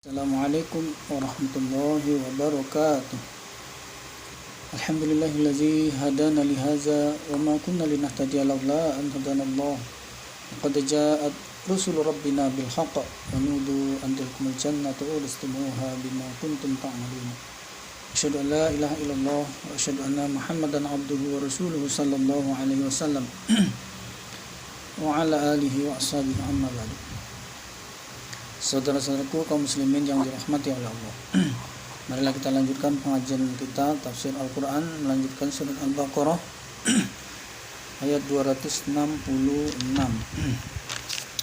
Assalamualaikum warahmatullahi wabarakatuh. Alhamdulillahillazi hadana lihaza wa ma kunna linahtadiya laula an hadanallah. Qad ja'at rusul rabbina bil haqq wa nudu an tilkumul jannatu uristumuha bima kuntum ta'malun. Asyhadu an la ilaha illallah wa asyhadu anna Muhammadan abduhu wa rasuluhu sallallahu alaihi wasallam wa ala alihi wa ashabihi amma ba'du. Saudara-saudaraku kaum muslimin yang dirahmati oleh Allah. Marilah kita lanjutkan pengajian kita tafsir Al-Quran, melanjutkan surat Al-Baqarah ayat 266.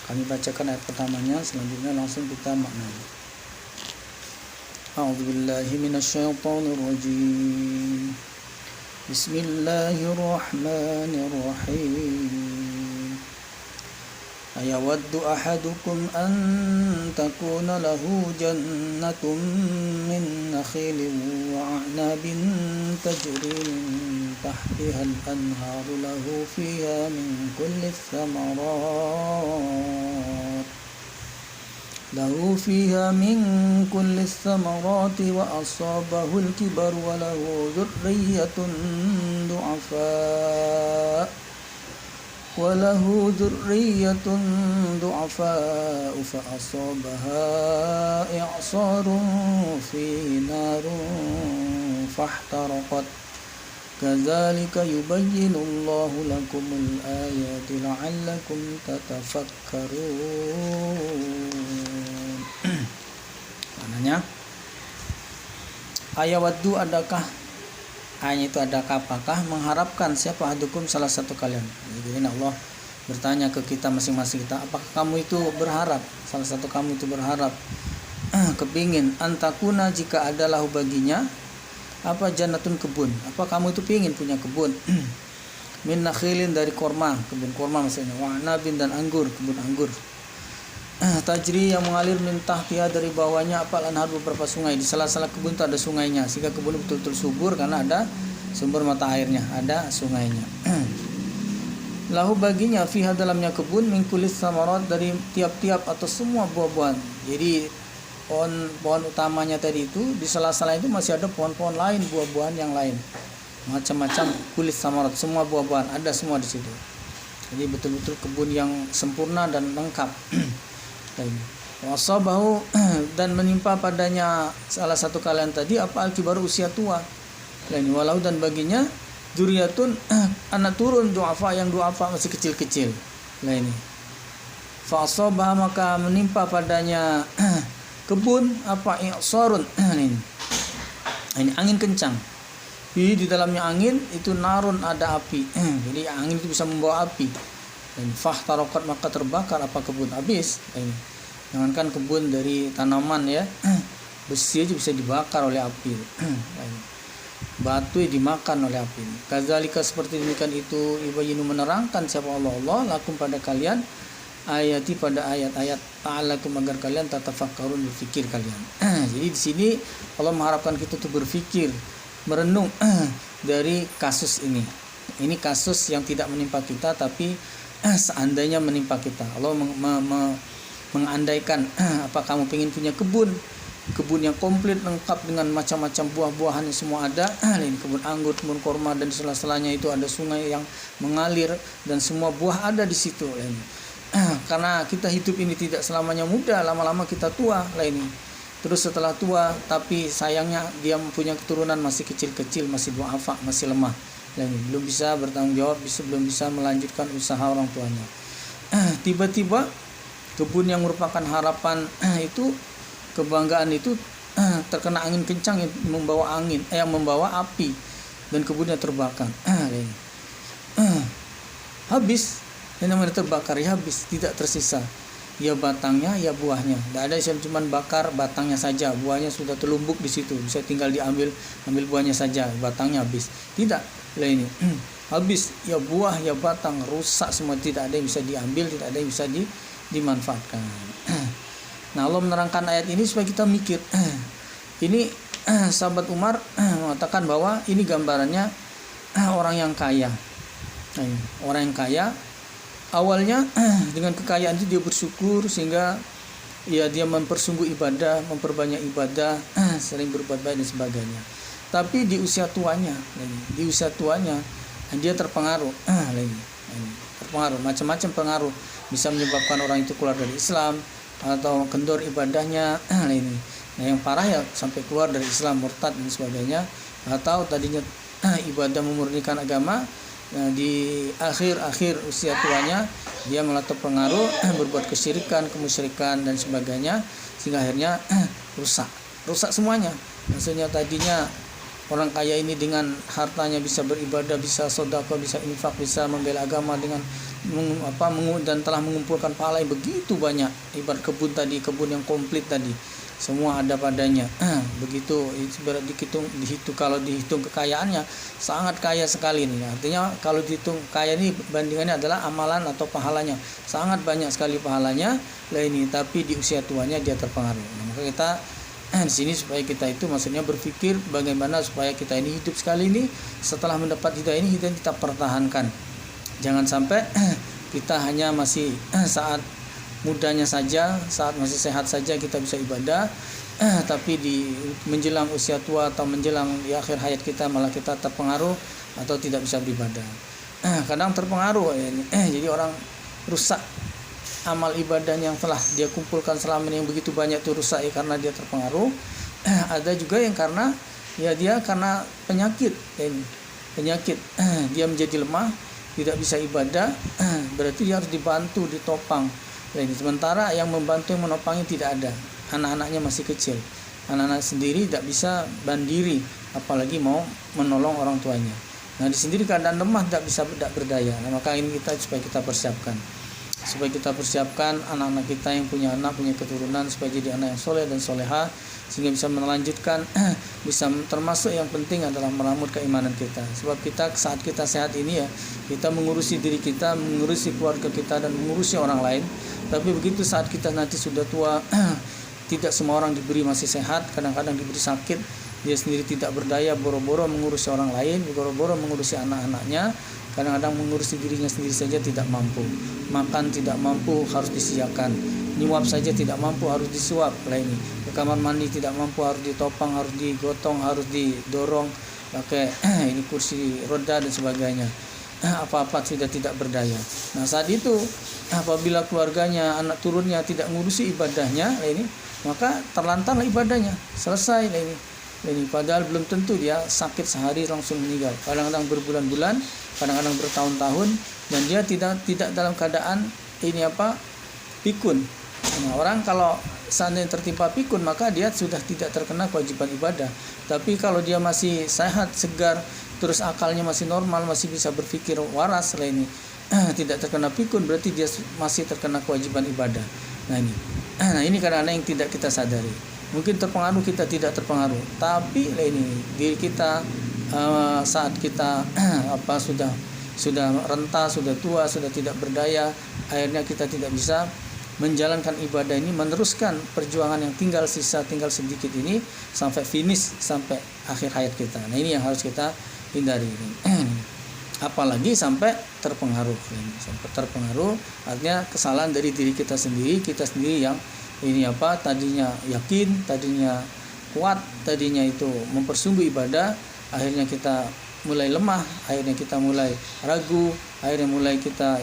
Kami bacakan ayat pertamanya, selanjutnya langsung kita maknai. A'udzubillahi minasyaitonirrajim. Bismillahirrahmanirrahim. Ayawaddu ahadukum an takuna lahu jannatun min nakhilin wa a'nabin tajri min tahtiha al-anharu lahu fiha min kulli الثمرات وأصابه الكبر وله ذرية ضعفاء فأصابها إعصار فيه نار فاحترقت كذلك يبين الله لكم الآيات لعلكم تتفكرون. Maknanya, ayawaddu adakah, hanya itu adakah, apakah mengharapkan siapa ahadukum salah satu kalian. Jadi Allah bertanya ke kita masing-masing kita, apakah kamu itu berharap, salah satu kamu itu berharap, kepingin antakuna jika adalah baginya apa jannatun kebun, apa kamu itu pingin punya kebun min nakhilin dari korma, kebun korma maksudnya, wa anabin dan anggur, kebun anggur, tajri yang mengalir min tahtiha dari bawahnya apa lanhar beberapa sungai, di salah-salah kebun itu ada sungainya sehingga kebun betul-betul subur karena ada sumber mata airnya, ada sungainya. Lahu baginya fiha dalamnya kebun min kulis samarat dari tiap-tiap atau semua buah-buahan. Jadi pohon utamanya tadi itu di sela-sela itu masih ada pohon-pohon lain, buah-buahan yang lain. Macam-macam kulis samarat, semua buah-buahan ada semua di situ. Jadi betul-betul kebun yang sempurna dan lengkap. Wasabahu dan menimpa padanya salah satu kalian tadi apa al-kibaru usia tua. Lain walau dan baginya dzurriyyatun anak turun du'afa yang du'afa masih kecil-kecil. Lah ini. Fa asabah maka menimpa padanya kebun apa i'sarun ini. Ini angin kencang. Di dalamnya angin itu narun ada api. Jadi angin itu bisa membawa api. Dan fahtarokat maka terbakar apa kebun habis. Ini. Jangankan kebun dari tanaman ya, besi aja bisa dibakar oleh api. Batu dimakan oleh api. Kadzalika seperti demikian itu yubayyinu menerangkan siapa Allah lakum pada kalian ayati pada ayat-ayat ta'alakum agar kalian tatafakkarun berfikir kalian. Jadi di sini Allah mengharapkan kita untuk berfikir, merenung dari kasus ini. Ini kasus yang tidak menimpa kita tapi seandainya menimpa kita. Allah mengandaikan apa kamu ingin punya kebun yang komplit lengkap dengan macam-macam buah-buahan yang semua ada. Ini kebun anggur, kebun korma dan sela-selanya itu ada sungai yang mengalir dan semua buah ada di situ. Karena kita hidup ini tidak selamanya muda, lama-lama kita tua lah ini. Terus setelah tua tapi sayangnya dia mempunyai keturunan masih kecil-kecil, masih du'afa, masih lemah. Lah ini belum bisa bertanggung jawab, belum bisa melanjutkan usaha orang tuanya. Tiba-tiba kebun yang merupakan harapan itu, kebanggaan itu terkena angin kencang yang membawa api dan kebunnya terbakar. Habis, yang namanya terbakar ya habis, tidak tersisa. Ya batangnya, ya buahnya. Tidak ada yang cuma bakar batangnya saja, buahnya sudah terlumbuk di situ. Bisa tinggal ambil buahnya saja, batangnya habis. Tidak, ini habis ya buah, ya batang, rusak semua, tidak ada yang bisa diambil, tidak ada yang bisa dimanfaatkan. Nah Allah menerangkan ayat ini supaya kita mikir. Ini sahabat Umar mengatakan bahwa ini gambarannya orang yang kaya. Orang yang kaya awalnya dengan kekayaan itu dia bersyukur sehingga ya dia mempersungguh ibadah, memperbanyak ibadah, sering berbuat baik dan sebagainya. Tapi di usia tuanya dia terpengaruh terpengaruh macam-macam pengaruh, bisa menyebabkan orang itu keluar dari Islam atau kendor ibadahnya. Nah yang parah ya sampai keluar dari Islam, murtad dan sebagainya, atau tadinya ibadah memurnikan agama. Nah, di akhir usia tuanya dia malah terpengaruh berbuat kesyirikan, kemusyrikan dan sebagainya, sehingga akhirnya rusak semuanya. Maksudnya tadinya orang kaya ini dengan hartanya bisa beribadah, bisa sedekah, bisa infak, bisa membela agama dengan dan telah mengumpulkan pahala yang begitu banyak. Ibarat kebun yang komplit tadi, semua ada padanya. Begitu kalau dihitung kekayaannya sangat kaya sekali nih. Artinya kalau dihitung kaya ini bandingannya adalah amalan atau pahalanya, sangat banyak sekali pahalanya lah ini. Tapi di usia tuanya dia terpengaruh. Nah, maka kita di sini supaya kita itu maksudnya berpikir bagaimana supaya kita ini hidup sekali ini, setelah mendapat hidayah ini kita pertahankan. Jangan sampai kita hanya masih saat mudanya saja, saat masih sehat saja kita bisa ibadah, tapi di menjelang usia tua atau menjelang di akhir hayat kita malah kita terpengaruh atau tidak bisa beribadah. Kadang terpengaruh jadi orang rusak amal ibadahnya yang telah dia kumpulkan selama ini yang begitu banyak itu rusak ya, karena dia terpengaruh. Ada juga yang karena penyakit dia menjadi lemah, tidak bisa ibadah, berarti dia harus dibantu, ditopang. Sementara yang membantu, yang menopangnya tidak ada, anak-anaknya masih kecil, anak-anak sendiri tidak bisa mandiri, apalagi mau menolong orang tuanya. Nah di sendiri keadaan lemah, tidak berdaya. Nah, maka ini supaya kita persiapkan anak-anak kita yang punya keturunan supaya jadi anak yang soleh dan soleha, sehingga bisa melanjutkan bisa termasuk yang penting adalah meramut keimanan kita. Sebab kita saat kita sehat ini ya, kita mengurusi diri kita, mengurusi keluarga kita dan mengurusi orang lain. Tapi begitu saat kita nanti sudah tua, tidak semua orang diberi masih sehat, kadang-kadang diberi sakit, dia sendiri tidak berdaya, boro-boro mengurusi orang lain, boro-boro mengurusi anak-anaknya, kadang-kadang mengurusi dirinya sendiri saja tidak mampu, makan tidak mampu harus disediakan, nyuap saja tidak mampu harus disuap, ke kamar mandi tidak mampu harus ditopang, harus digotong, harus didorong pakai ini kursi roda dan sebagainya. Apa-apa sudah tidak berdaya. Nah saat itu apabila keluarganya, anak turunnya tidak ngurusi ibadahnya maka terlantarlah ibadahnya, selesai padahal belum tentu dia sakit sehari langsung meninggal, kadang-kadang berbulan-bulan, kadang-kadang bertahun-tahun, dan dia tidak dalam keadaan pikun. Nah, orang kalau seandainya tertimpa pikun maka dia sudah tidak terkena kewajiban ibadah. Tapi kalau dia masih sehat, segar, terus akalnya masih normal, masih bisa berpikir waras tidak terkena pikun, berarti dia masih terkena kewajiban ibadah. Nah ini kadang-kadang yang tidak kita sadari. Mungkin terpengaruh, kita tidak terpengaruh, tapi diri kita saat kita sudah renta, sudah tua, sudah tidak berdaya, akhirnya kita tidak bisa menjalankan ibadah ini, meneruskan perjuangan yang tinggal sedikit ini sampai finish, sampai akhir hayat kita. Nah ini yang harus kita hindari. Apalagi sampai terpengaruh. Artinya kesalahan dari diri kita sendiri yang tadinya yakin, tadinya kuat, tadinya itu mempersungguh ibadah, akhirnya kita mulai lemah, akhirnya kita mulai ragu, akhirnya mulai kita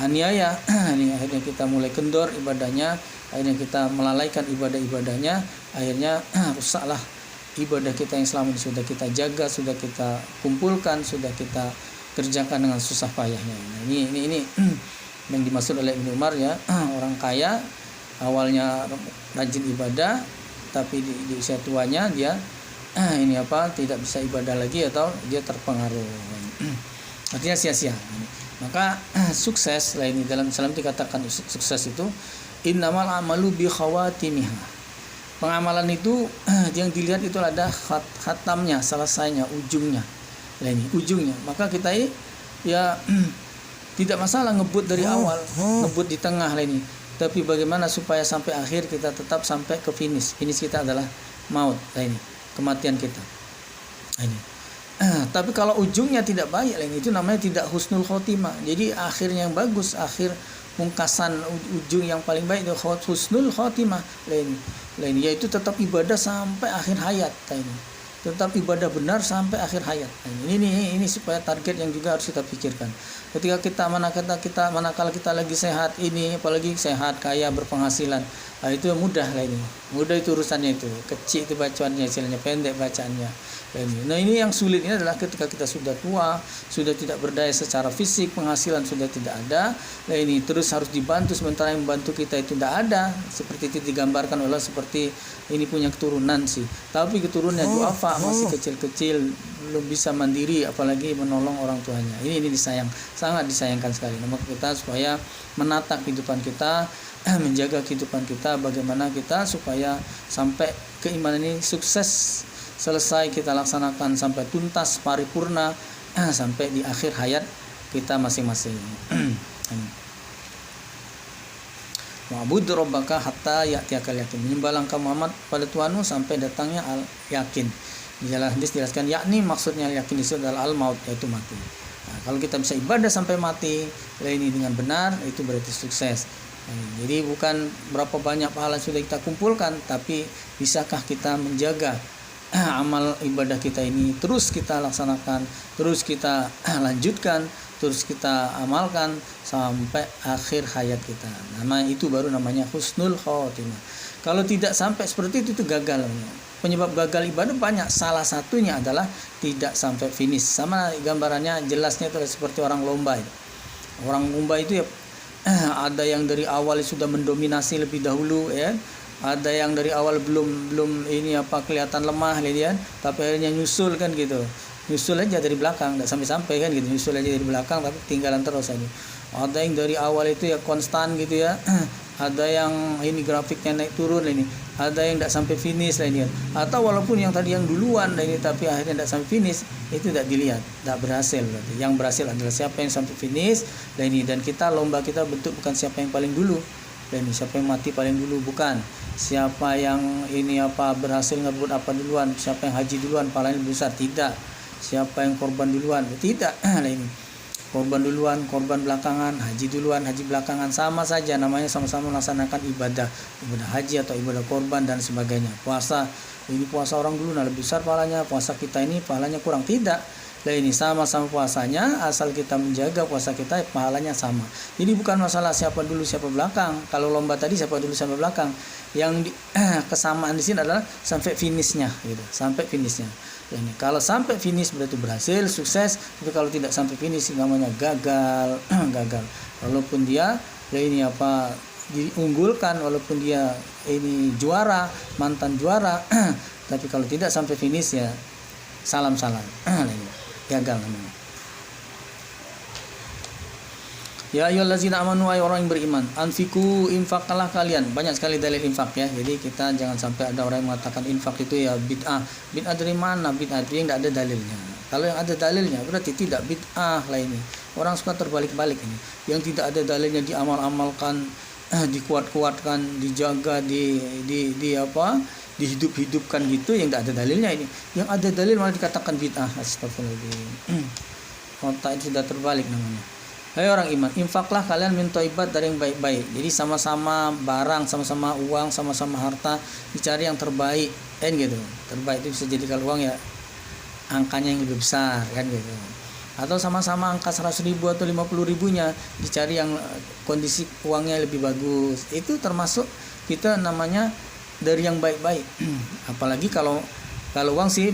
aniaya, akhirnya kita mulai kendor ibadahnya, akhirnya kita melalaikan ibadahnya, akhirnya rusaklah ibadah kita yang selama ini sudah kita jaga, sudah kita kumpulkan, sudah kita kerjakan dengan susah payahnya. Nah, ini yang dimaksud oleh Ibnu Umar ya, orang kaya awalnya rajin ibadah, tapi di usia tuanya dia tidak bisa ibadah lagi atau dia terpengaruh. Artinya sia-sia. Maka sukses dalam Islam dikatakan sukses itu innamal amalu bi khawatimiha. Pengamalan itu yang dilihat itu ada khatamnya, selesainya, ujungnya. Ujungnya. Maka kita tidak masalah ngebut dari awal, ngebut di tengah Tapi bagaimana supaya sampai akhir kita tetap sampai ke finish. Finish kita adalah maut, kematian kita. Tapi kalau ujungnya tidak baik, itu namanya tidak husnul khotimah. Jadi akhirnya yang bagus, akhir pungkasan ujung yang paling baik itu husnul khotimah lain yaitu tetap ibadah sampai akhir hayat ini. Tetap ibadah benar sampai akhir hayat. Ini supaya target yang juga harus kita pikirkan. Ketika kita manakala kita lagi sehat ini, apalagi sehat, kaya, berpenghasilan, itu mudah lah ini. Mudah itu urusannya itu. Kecil itu bacaannya, istilahnya pendek bacaannya. Nah ini yang sulit ini adalah ketika kita sudah tua, sudah tidak berdaya secara fisik, penghasilan sudah tidak ada. Nah ini terus harus dibantu, sementara yang membantu kita itu tidak ada. Seperti itu digambarkan oleh seperti ini punya keturunan sih. Tapi keturunannya duafa, masih kecil-kecil, belum bisa mandiri, apalagi menolong orang tuanya. Ini sangat disayangkan sekali. Maka kita supaya menata kehidupan kita, menjaga kehidupan kita, bagaimana kita supaya sampai keimanan ini sukses, selesai kita laksanakan sampai tuntas paripurna sampai di akhir hayat kita masing-masing. Wa'bud rabbaka hatta ya'tiyakal yakin. Menyembahlah engkau Muhammad pada Tuhanmu sampai datangnya al yakin. Di dalam hadis dijelaskan yakni maksudnya yakin itu adalah al maut, yaitu mati. Nah, kalau kita bisa ibadah sampai mati ini dengan benar, itu berarti sukses. Jadi bukan berapa banyak pahala yang sudah kita kumpulkan, tapi bisakah kita menjaga amal ibadah kita ini terus kita laksanakan, terus kita lanjutkan, terus kita amalkan sampai akhir hayat kita. Itu baru namanya husnul khotimah. Kalau tidak sampai seperti itu gagal. Penyebab gagal ibadah banyak. Salah satunya adalah tidak sampai finish. Sama gambarannya jelasnya itu seperti orang lomba. Orang lomba itu ya ada yang dari awal sudah mendominasi lebih dahulu ya. Ada yang dari awal belum ini kelihatan lemah lihat, tapi akhirnya nyusul kan gitu. Nyusul aja dari belakang, enggak sampai-sampai kan gitu. Nyusul aja dari belakang tapi tinggalan terus aja. Ada yang dari awal itu ya konstan gitu ya. Ada yang ini grafiknya naik turun ini. Ada yang enggak sampai finish lah ini. Atau walaupun yang tadi yang duluan lah ini tapi akhirnya enggak sampai finish, itu tidak dilihat, enggak berhasil berarti. Yang berhasil adalah siapa yang sampai finish lah ini, dan kita lomba kita bentuk bukan siapa yang paling dulu. Dan siapa yang mati paling dulu, bukan siapa yang ini berhasil ngebut duluan, siapa yang haji duluan pahalanya lebih besar, tidak. Siapa yang korban duluan, tidak. Nah ini korban duluan, korban belakangan, haji duluan, haji belakangan, sama saja namanya, sama-sama melaksanakan ibadah haji atau ibadah korban dan sebagainya. Puasa orang dulu lebih besar pahalanya, puasa kita ini pahalanya kurang, tidak. Nah ini sama-sama puasanya, asal kita menjaga puasa kita pahalanya sama. Jadi bukan masalah siapa dulu siapa belakang. Kalau lomba tadi siapa dulu siapa belakang. Yang kesamaan di sini adalah sampai finishnya gitu, sampai finishnya. Ini kalau sampai finish berarti berhasil, sukses. Tapi kalau tidak sampai finish namanya gagal. Gagal. Walaupun dia diunggulkan, walaupun dia ini juara, mantan juara, tapi kalau tidak sampai finish ya salam-salam. Gagal namanya. Ya ayyuhallazina amanu, ay orang yang beriman, anfiku, infaklah kalian. Banyak sekali dalil infak ya. Jadi kita jangan sampai ada orang yang mengatakan infak itu ya bid'ah. Bid'ah dari mana? Bid'ah itu yang tidak ada dalilnya. Kalau yang ada dalilnya berarti tidak bid'ah lah ini. Orang suka terbalik-balik ini. Yang tidak ada dalilnya diamal-amalkan, dikuat-kuatkan, dijaga, dihidup-hidupkan gitu, yang tidak ada dalilnya ini. Yang ada dalil malah dikatakan bid'ah. Astagfirullahaladzim. Otak itu sudah terbalik namanya. Hai orang iman, infaklah kalian min thayyibat dari yang baik-baik. Jadi sama-sama barang, sama-sama uang, sama-sama harta, dicari yang terbaik kan gitu. Terbaik itu bisa jadi kalau uang ya angkanya yang lebih besar kan gitu. Atau sama-sama angka 100.000 atau 50.000-nya, dicari yang kondisi uangnya lebih bagus. Itu termasuk kita namanya dari yang baik-baik. Apalagi kalau uang sih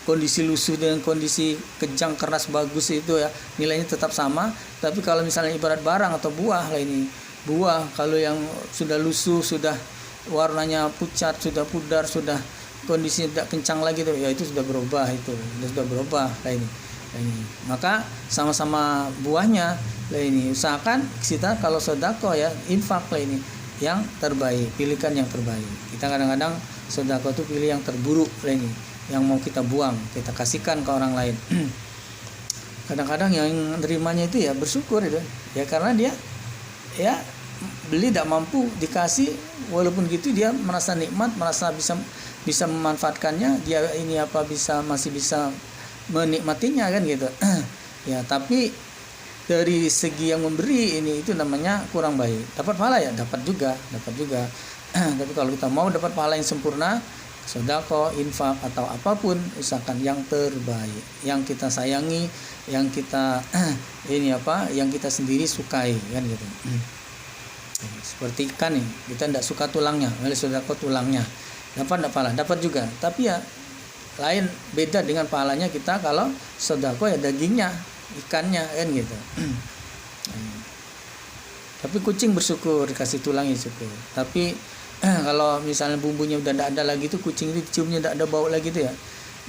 kondisi lusuh dengan kondisi kejang keras bagus itu ya nilainya tetap sama. Tapi kalau misalnya ibarat barang atau buah lah ini, buah kalau yang sudah lusuh, sudah warnanya pucat, sudah pudar, sudah kondisinya tidak kencang lagi tuh, ya itu sudah berubah, sudah berubah lah ini. Maka sama-sama buahnya lah ini, usahakan kita kalau sedekah ya infak lah ini yang terbaik, pilihkan yang terbaik. Kita kadang-kadang sedekah itu pilih yang terburuk lah ini, yang mau kita buang, kita kasihkan ke orang lain. Kadang-kadang yang nerimanya itu ya bersyukur itu ya, karena dia ya beli tidak mampu dikasih, walaupun gitu dia merasa nikmat, merasa bisa memanfaatkannya, dia ini masih bisa menikmatinya kan gitu. Ya tapi dari segi yang memberi ini itu namanya kurang baik. Dapat pahala ya, dapat juga. Tapi kalau kita mau dapat pahala yang sempurna, sedekah, infak atau apapun, usahakan yang terbaik, yang kita sayangi, yang kita yang kita sendiri sukai, kan gitu. Seperti ikan nih, kita tidak suka tulangnya, oleh sedekah tulangnya, dapat pahala, dapat juga. Tapi ya lain, beda dengan pahalanya kita kalau sedekah ya dagingnya, ikannya, kan gitu. Tapi kucing bersyukur dikasih tulangnya syukur. Tapi kalau misalnya bumbunya udah tidak ada lagi tuh, kucing itu ciumnya tidak ada bau lagi tuh ya,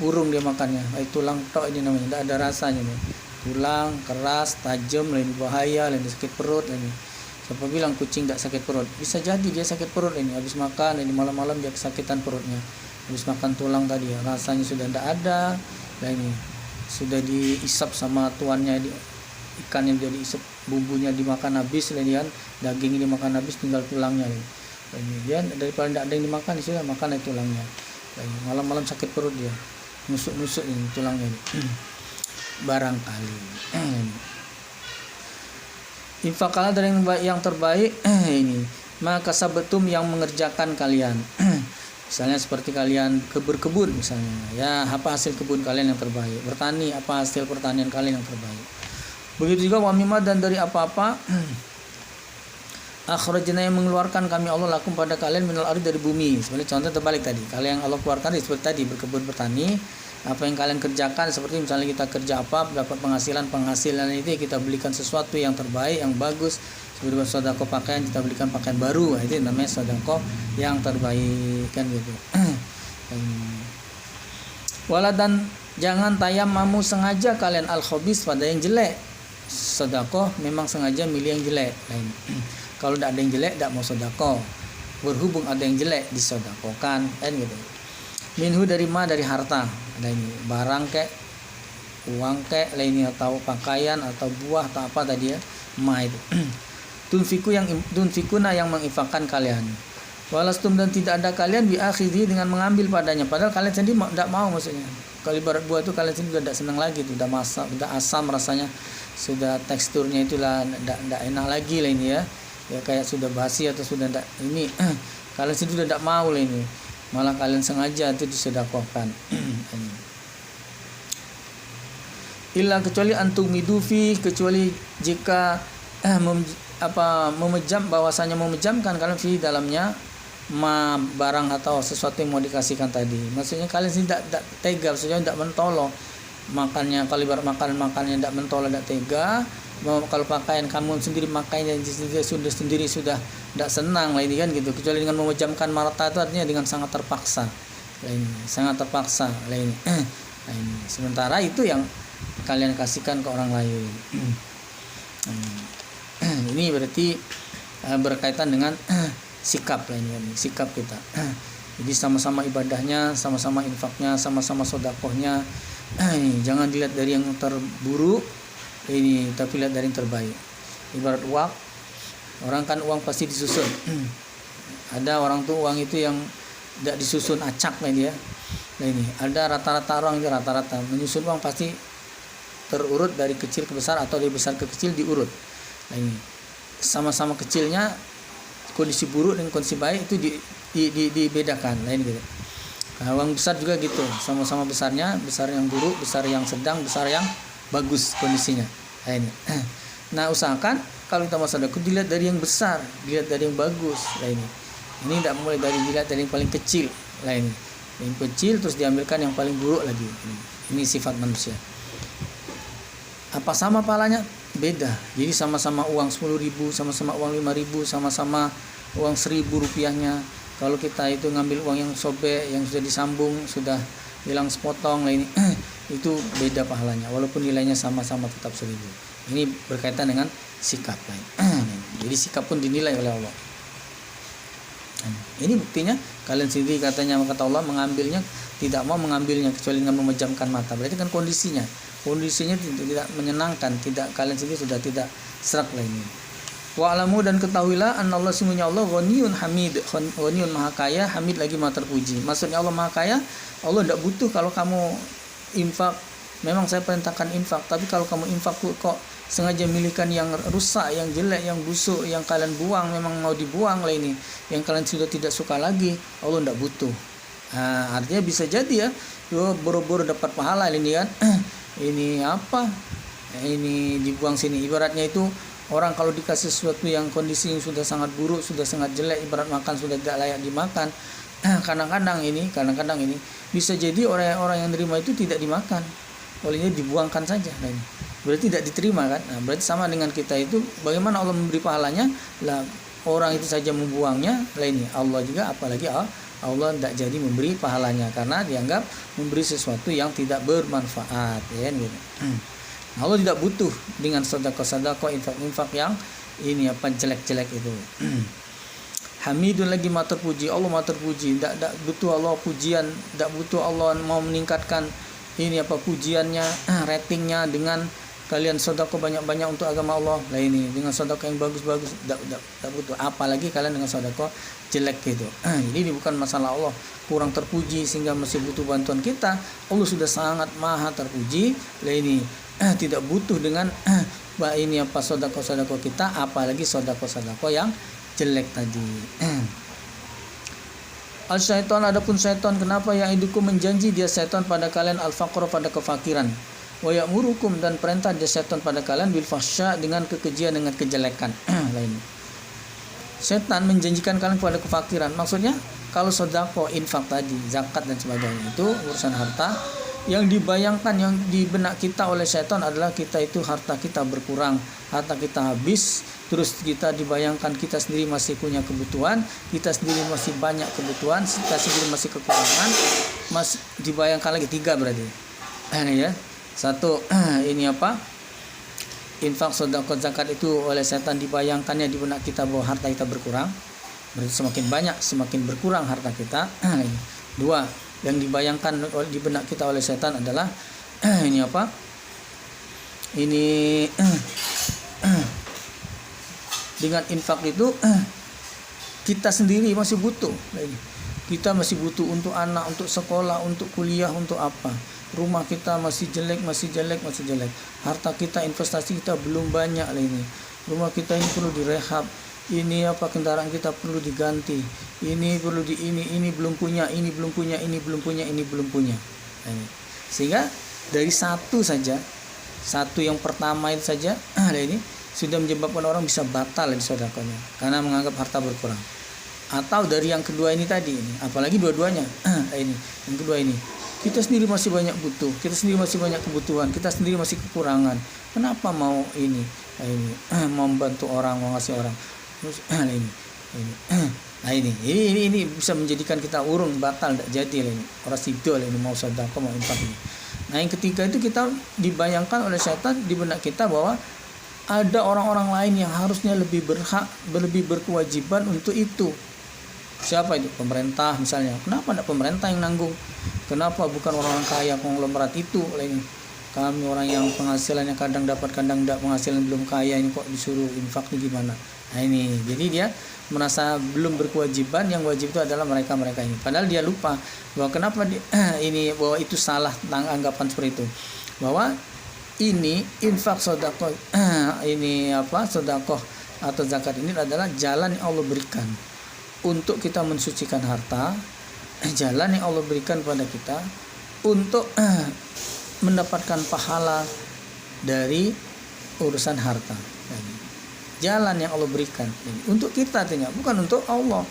urung dia makannya. Tulang tok ini namanya, tidak ada rasanya nih. Tulang keras, tajam, lain bahaya, lain sakit perut ini. Siapa bilang kucing tidak sakit perut? Bisa jadi dia sakit perut ini, habis makan ini malam-malam dia kesakitan perutnya. Habis makan tulang tadi ya, rasanya sudah tidak ada. Dan ini sudah diisap sama tuannya, ikan yang jadi isap, bumbunya dimakan habis, kan daging ini dimakan habis, tinggal tulangnya. Kemudian daripada tidak ada yang dimakan, sudah makan tulangnya. Malam-malam sakit perut dia, nusuk-nusuk ini tulangnya ini. Barangkali infaklah dari yang terbaik ini, maka sabetum yang mengerjakan kalian. Misalnya seperti kalian berkebun misalnya, ya apa hasil kebun kalian yang terbaik, bertani, apa hasil pertanian kalian yang terbaik. Begitu juga wamima, dan dari apa-apa akhrajna yang mengeluarkan kami Allah lakum pada kalian minal ardi, dari bumi. Sebenarnya contoh terbalik tadi, kalian yang Allah keluarkan seperti tadi berkebun bertani, apa yang kalian kerjakan, seperti misalnya kita kerja apa dapat penghasilan itu kita belikan sesuatu yang terbaik, yang bagus. Seperti sedekah pakaian, kita belikan pakaian baru, itu namanya sedekah yang terbaik, kan gitu. Wala, dan jangan tayammamu sengaja kalian al-khabis pada yang jelek. Sedekah memang sengaja milih yang jelek. Kalau tidak ada yang jelek, tidak mau sedekah. Berhubung ada yang jelek, disedekahkan, kan gitu. Minhu, dari harta. Ada ini barang kek, uang kek, lainnya, atau pakaian atau buah atau apa tadi ya, ma itu. Tunfikuna yang menginfakkan kalian. Walastum, dan tidak ada kalian biakhidhi dengan mengambil padanya. Padahal kalian sendiri tidak mau, maksudnya. Kalau ibarat buah itu kalian sendiri sudah tidak senang lagi, sudah masak, sudah asam rasanya, sudah teksturnya itulah tidak enak lagi lah ini ya. Ya kayak sudah basi atau sudah tidak ini. Kalian sendiri sudah tidak mau lah ini. Malah kalian sengaja itu disedekahkan. Illa, kecuali antum midufi, kecuali jika memejamkan kalian fi dalamnya barang atau sesuatu yang mau dikasihkan tadi. Maksudnya kalian tidak tega, maksudnya tidak mentolo makannya. Kalau ibarat makannya tidak mentolo, tidak tega. Kalau pakaian kamu sendiri makainya sendiri sudah tidak senang lah ini, kan gitu. Kecuali dengan memejamkan mata itu artinya dengan sangat terpaksa lah ini, sementara itu yang kalian kasihkan ke orang lain. Ini berarti berkaitan dengan sikap lah ini, sikap kita. Jadi sama-sama ibadahnya, sama-sama infaknya, sama-sama sedekahnya. Jangan dilihat dari yang terburuk ini, tapi lihat dari yang terbaik. Ibarat uang, orang kan uang pasti disusun. Ada orang tuh uang itu yang tidak disusun, acak lah dia. Nah ini ada rata-rata orang itu rata-rata menyusun uang pasti terurut dari kecil ke besar atau dari besar ke kecil diurut. Nah ini sama-sama kecilnya, kondisi buruk dan kondisi baik itu dibedakan. Nah ini gitu. Nah, uang besar juga gitu, sama-sama besarnya, besar yang buruk, besar yang sedang, besar yang bagus kondisinya. Nah ini. Nah usahakan kalau kita mau sedekah dilihat dari yang besar, dilihat dari yang bagus. Nah ini tidak mulai dari dilihat dari yang paling kecil. Nah ini yang kecil terus diambilkan yang paling buruk lagi. Ini sifat manusia. Apa sama pahalanya? Beda. Jadi sama-sama uang 10.000, sama-sama uang 5.000, sama-sama uang 1.000 rupiahnya. Kalau kita itu ngambil uang yang sobek, yang sudah disambung, sudah hilang sepotong lah ini, itu beda pahalanya. Walaupun nilainya sama-sama tetap 1.000. Ini berkaitan dengan sikap lain. Jadi sikap pun dinilai oleh Allah. Ini buktinya kalian sendiri katanya, kata Allah, mengambilnya, tidak mau mengambilnya kecuali dengan memejamkan mata. Berarti kan kondisinya tidak menyenangkan, tidak, kalian sendiri sudah tidak serak lah ini. Wa'lamu, dan ketahuilah anallah, sesungguhnya Allah ghaniyun hamid, ghaniyun maha kaya, hamid lagi maha terpuji. Maksudnya Allah maha kaya, Allah tidak butuh kalau kamu infak memang saya perintahkan infak, tapi kalau kamu infak kok sengaja milihkan yang rusak, yang jelek, yang busuk, yang kalian buang, memang mau dibuang lah ini, yang kalian sudah tidak suka lagi, Allah tidak butuh. Artinya bisa jadi ya, boro-boro dapat pahala ini kan. Ini apa? Ini dibuang sini. Ibaratnya itu orang kalau dikasih sesuatu yang kondisi yang sudah sangat buruk, sudah sangat jelek, ibarat makan sudah tidak layak dimakan. Kadang-kadang ini bisa jadi orang yang nerima itu tidak dimakan, olehnya dibuangkan saja. Nah, ini berarti tidak diterima kan? Nah, berarti sama dengan kita itu, bagaimana Allah memberi pahalanya? Lah orang itu saja membuangnya, lainnya Allah juga, apalagi Allah tidak jadi memberi pahalanya karena dianggap memberi sesuatu yang tidak bermanfaat, ya gitu. Allah tidak butuh dengan sedekah-sedekah, infak-infak yang ini apa jelek-jelek itu. Hamidun lagi maha terpuji, Allah maha terpuji, tidak butuh Allah pujian, tidak butuh Allah mau meningkatkan ini apa pujiannya, ratingnya dengan kalian sedekah banyak-banyak untuk agama Allah. Lah ini dengan sedekah yang bagus-bagus tidak butuh, apalagi kalian dengan sedekah jelek gitu. Jadi ini bukan masalah Allah kurang terpuji sehingga masih butuh bantuan kita. Allah sudah sangat maha terpuji. Lah ini tidak butuh dengan ini apa sedekah kita, apalagi sedekah yang jelek tadi. Al-syaitan, adapun syaitan, kenapa yang idukum menjanji dia syaitan pada kalian al-faqr, pada kefakiran, wa ya'murukum, dan perintah dia syaitan pada kalian bil fahsya, dengan kekejian, dengan kejelekan. Lain. Setan menjanjikan kalian pada kefakiran. Maksudnya kalau sedekah, infak tadi, zakat dan sebagainya itu urusan harta. Yang dibayangkan, yang di benak kita oleh setan adalah kita itu harta kita berkurang, harta kita habis, terus kita dibayangkan kita sendiri masih punya kebutuhan, kita sendiri masih banyak kebutuhan, kita sendiri masih kekurangan, masih dibayangkan lagi 3 berarti. Ini ya. 1 ini apa? Infak, sedekah, zakat itu oleh setan dibayangkannya di benak kita bahwa harta kita berkurang. Berarti semakin banyak semakin berkurang harta kita. 2, yang dibayangkan di benak kita oleh setan adalah ini apa? Ini dengan infak itu kita sendiri masih butuh. Kita masih butuh untuk anak, untuk sekolah, untuk kuliah, untuk apa? Rumah kita masih jelek. Harta kita, investasi kita belum banyak lah ini. Rumah kita ini perlu direhab. Ini apa, kendaraan kita perlu diganti, ini perlu ini belum punya. Sehingga dari satu yang pertama itu saja ini sudah menyebabkan orang bisa batal di sedekahnya karena menganggap harta berkurang. Atau dari yang kedua ini tadi ini, apalagi dua-duanya ini, yang kedua ini, kita sendiri masih banyak butuh, kita sendiri masih banyak kebutuhan, kita sendiri masih kekurangan. Kenapa mau ini mau membantu orang, mau ngasih orang? Ini bisa menjadikan kita urung batal, tidak jadi lah ini. Orang sidol ini mau sedekah, mau infak ini. Nah, yang ketiga itu kita dibayangkan oleh setan di benak kita bahwa ada orang-orang lain yang harusnya lebih berhak, lebih berkewajiban untuk itu. Siapa itu? Pemerintah misalnya. Kenapa tidak pemerintah yang nanggung? Kenapa bukan orang-orang kaya konglomerat itu lah ini? Kami orang yang penghasilannya kadang dapat, kadang tidak, penghasilan belum kaya ini kok disuruh infak ini gimana? Nah ini, jadi dia merasa belum berkewajiban, yang wajib itu adalah mereka ini. Padahal dia lupa bahwa kenapa bahwa itu salah tentang anggapan seperti itu. Bahwa ini infak, sedekah ini apa, sedekah atau zakat ini adalah jalan yang Allah berikan untuk kita mensucikan harta, jalan yang Allah berikan pada kita untuk mendapatkan pahala dari urusan harta. Jalan yang Allah berikan untuk kita, bukan untuk Allah,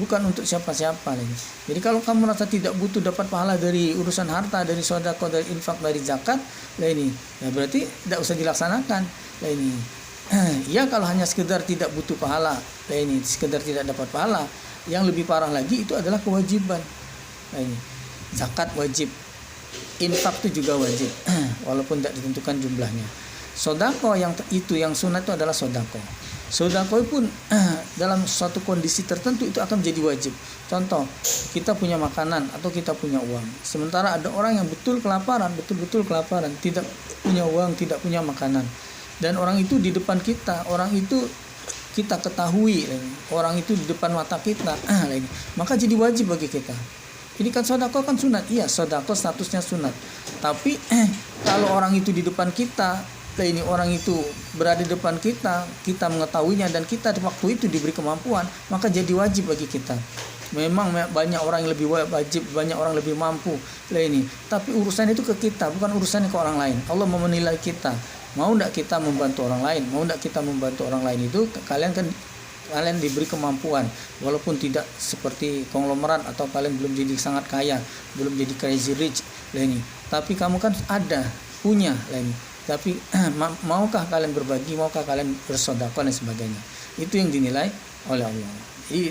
bukan untuk siapa-siapa lagi. Jadi kalau kamu merasa tidak butuh dapat pahala dari urusan harta, dari sedekah, dari infak, dari zakat, lah ini, ya berarti tidak usah dilaksanakan. Lah ini, ya kalau hanya sekedar tidak butuh pahala, lah ini, sekedar tidak dapat pahala. Yang lebih parah lagi itu adalah kewajiban. Lah ini, zakat wajib, infak itu juga wajib, walaupun tidak ditentukan jumlahnya. Sedekah yang sunat itu adalah sedekah. Sedekah pun dalam suatu kondisi tertentu itu akan menjadi wajib. Contoh, kita punya makanan atau kita punya uang. Sementara ada orang yang betul-betul kelaparan, tidak punya uang, tidak punya makanan. Dan orang itu di depan kita, orang itu kita ketahui, orang itu di depan mata kita, maka jadi wajib bagi kita. Ini kan sedekah kan sunat. Iya, sedekah statusnya sunat. Tapi kalau orang itu di depan kita, ini orang itu berada di depan kita, kita mengetahuinya dan kita di waktu itu diberi kemampuan, maka jadi wajib bagi kita. Memang banyak orang yang lebih wajib, banyak orang lebih mampu ini. Tapi urusan itu ke kita, bukan urusannya ke orang lain. Allah mau menilai kita. Mau tidak kita membantu orang lain? Mau tidak kita membantu orang lain itu kalian diberi kemampuan, walaupun tidak seperti konglomerat atau kalian belum jadi sangat kaya, belum jadi crazy rich ini. Tapi kamu kan ada, punya ini. Tapi maukah kalian berbagi? Maukah kalian bersedekah dan sebagainya? Itu yang dinilai oleh Allah.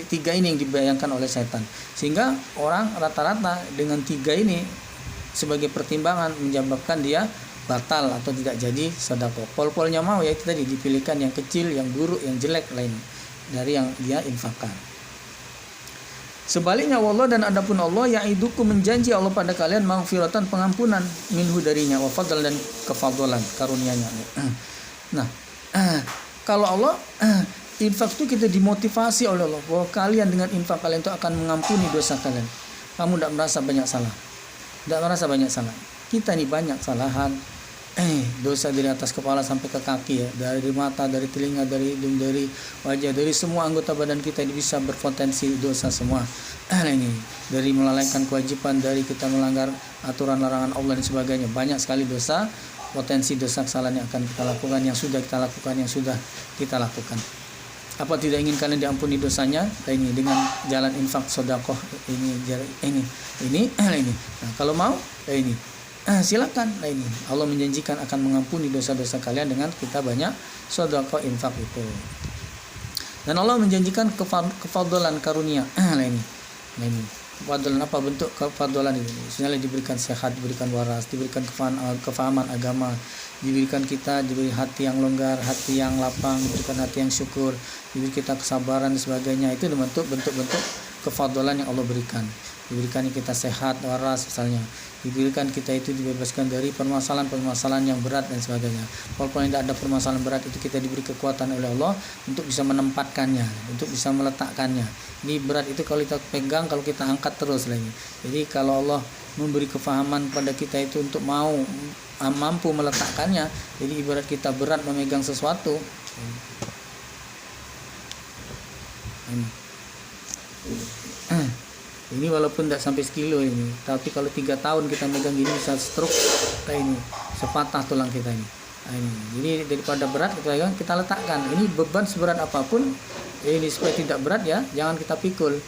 Tiga ini yang dibayangkan oleh setan, sehingga orang rata-rata dengan tiga ini sebagai pertimbangan menyebabkan dia batal atau tidak jadi sedekah. Pol-polnya mau, yaitu tadi dipilihkan yang kecil, yang buruk, yang jelek lain dari yang dia infakkan. Sebaliknya Allah dan adapun Allah ya'idukum menjanji Allah pada kalian maghfiratan pengampunan minhu darinya wa fadl dan kefadlan karunia-Nya. Nah, kalau Allah infak itu kita dimotivasi oleh Allah bahwa kalian dengan infak kalian itu akan mengampuni dosa kalian. Kamu tidak merasa banyak salah. Tidak merasa banyak salah. Kita ini banyak kesalahan. Dosa dari atas kepala sampai ke kaki ya, dari mata, dari telinga, dari hidung, dari wajah, dari semua anggota badan kita ini bisa berpotensi dosa semua. Ini dari melalaikan kewajiban, dari kita melanggar aturan larangan Allah dan sebagainya. Banyak sekali dosa, potensi dosa kesalahan yang akan kita lakukan, yang sudah kita lakukan, yang sudah kita lakukan. Apa tidak ingin kalian diampuni dosanya? Ini dengan jalan infak sedekah ini. Nah, kalau mau ini silakan. Nah, ini Allah menjanjikan akan mengampuni dosa-dosa kalian dengan kita banyak sedekah infak itu. Dan Allah menjanjikan kefadlan karunia. Nah, ini. Kefadlan apa bentuk kefadlan ini? Misalnya diberikan sehat, diberikan waras, diberikan kefahaman agama, diberikan kita diberi hati yang longgar, hati yang lapang, diberikan hati yang syukur, diberi kita kesabaran dan sebagainya. Itu bentuk-bentuk kefadlan yang Allah berikan. Diberikan kita sehat, waras misalnya. Diberikan kita itu dibebaskan dari permasalahan-permasalahan yang berat dan sebagainya. Walaupun tidak ada permasalahan berat, itu kita diberi kekuatan oleh Allah untuk bisa menempatkannya, untuk bisa meletakkannya. Ini berat itu kalau kita pegang, kalau kita angkat terus lagi. Jadi kalau Allah memberi kefahaman pada kita itu untuk mampu meletakkannya, jadi ibarat kita berat memegang sesuatu. Ini walaupun tidak sampai sekilo ini, tapi kalau 3 tahun kita megang gini bisa stroke kayak ini, sepatah tulang kita ini. Nah, ini. Jadi daripada berat kita letakkan. Ini beban seberat apapun, ini supaya tidak berat ya, jangan kita pikul.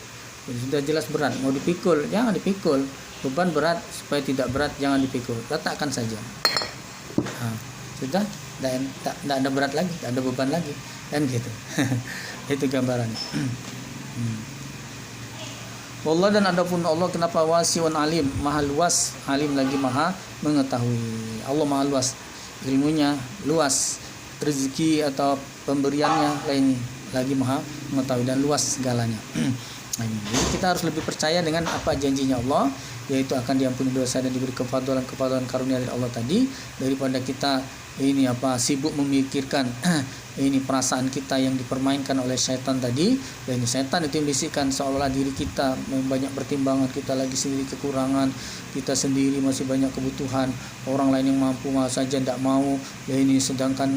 Jadi sudah jelas berat, mau dipikul, jangan dipikul. Beban berat supaya tidak berat, jangan dipikul. Letakkan saja. Nah, sudah, tidak ada berat lagi, tidak ada beban lagi, kan gitu. Itu gambarannya. Allah dan adapun Allah kenapa wasiun alim, maha luas, alim lagi maha mengetahui. Allah maha luas ilmunya, luas rezeki atau pemberiannya lain lagi maha mengetahui dan luas segalanya. Jadi kita harus lebih percaya dengan apa janjinya Allah, yaitu akan diampuni dosa dan diberi kefadlan karunia dari Allah tadi, daripada kita sibuk memikirkan ini perasaan kita yang dipermainkan oleh setan tadi. Dan setan itu membisikkan seolah-olah diri kita banyak pertimbangan, kita lagi sendiri kekurangan, kita sendiri masih banyak kebutuhan, orang lain yang mampu malah saja tidak mau. Sedangkan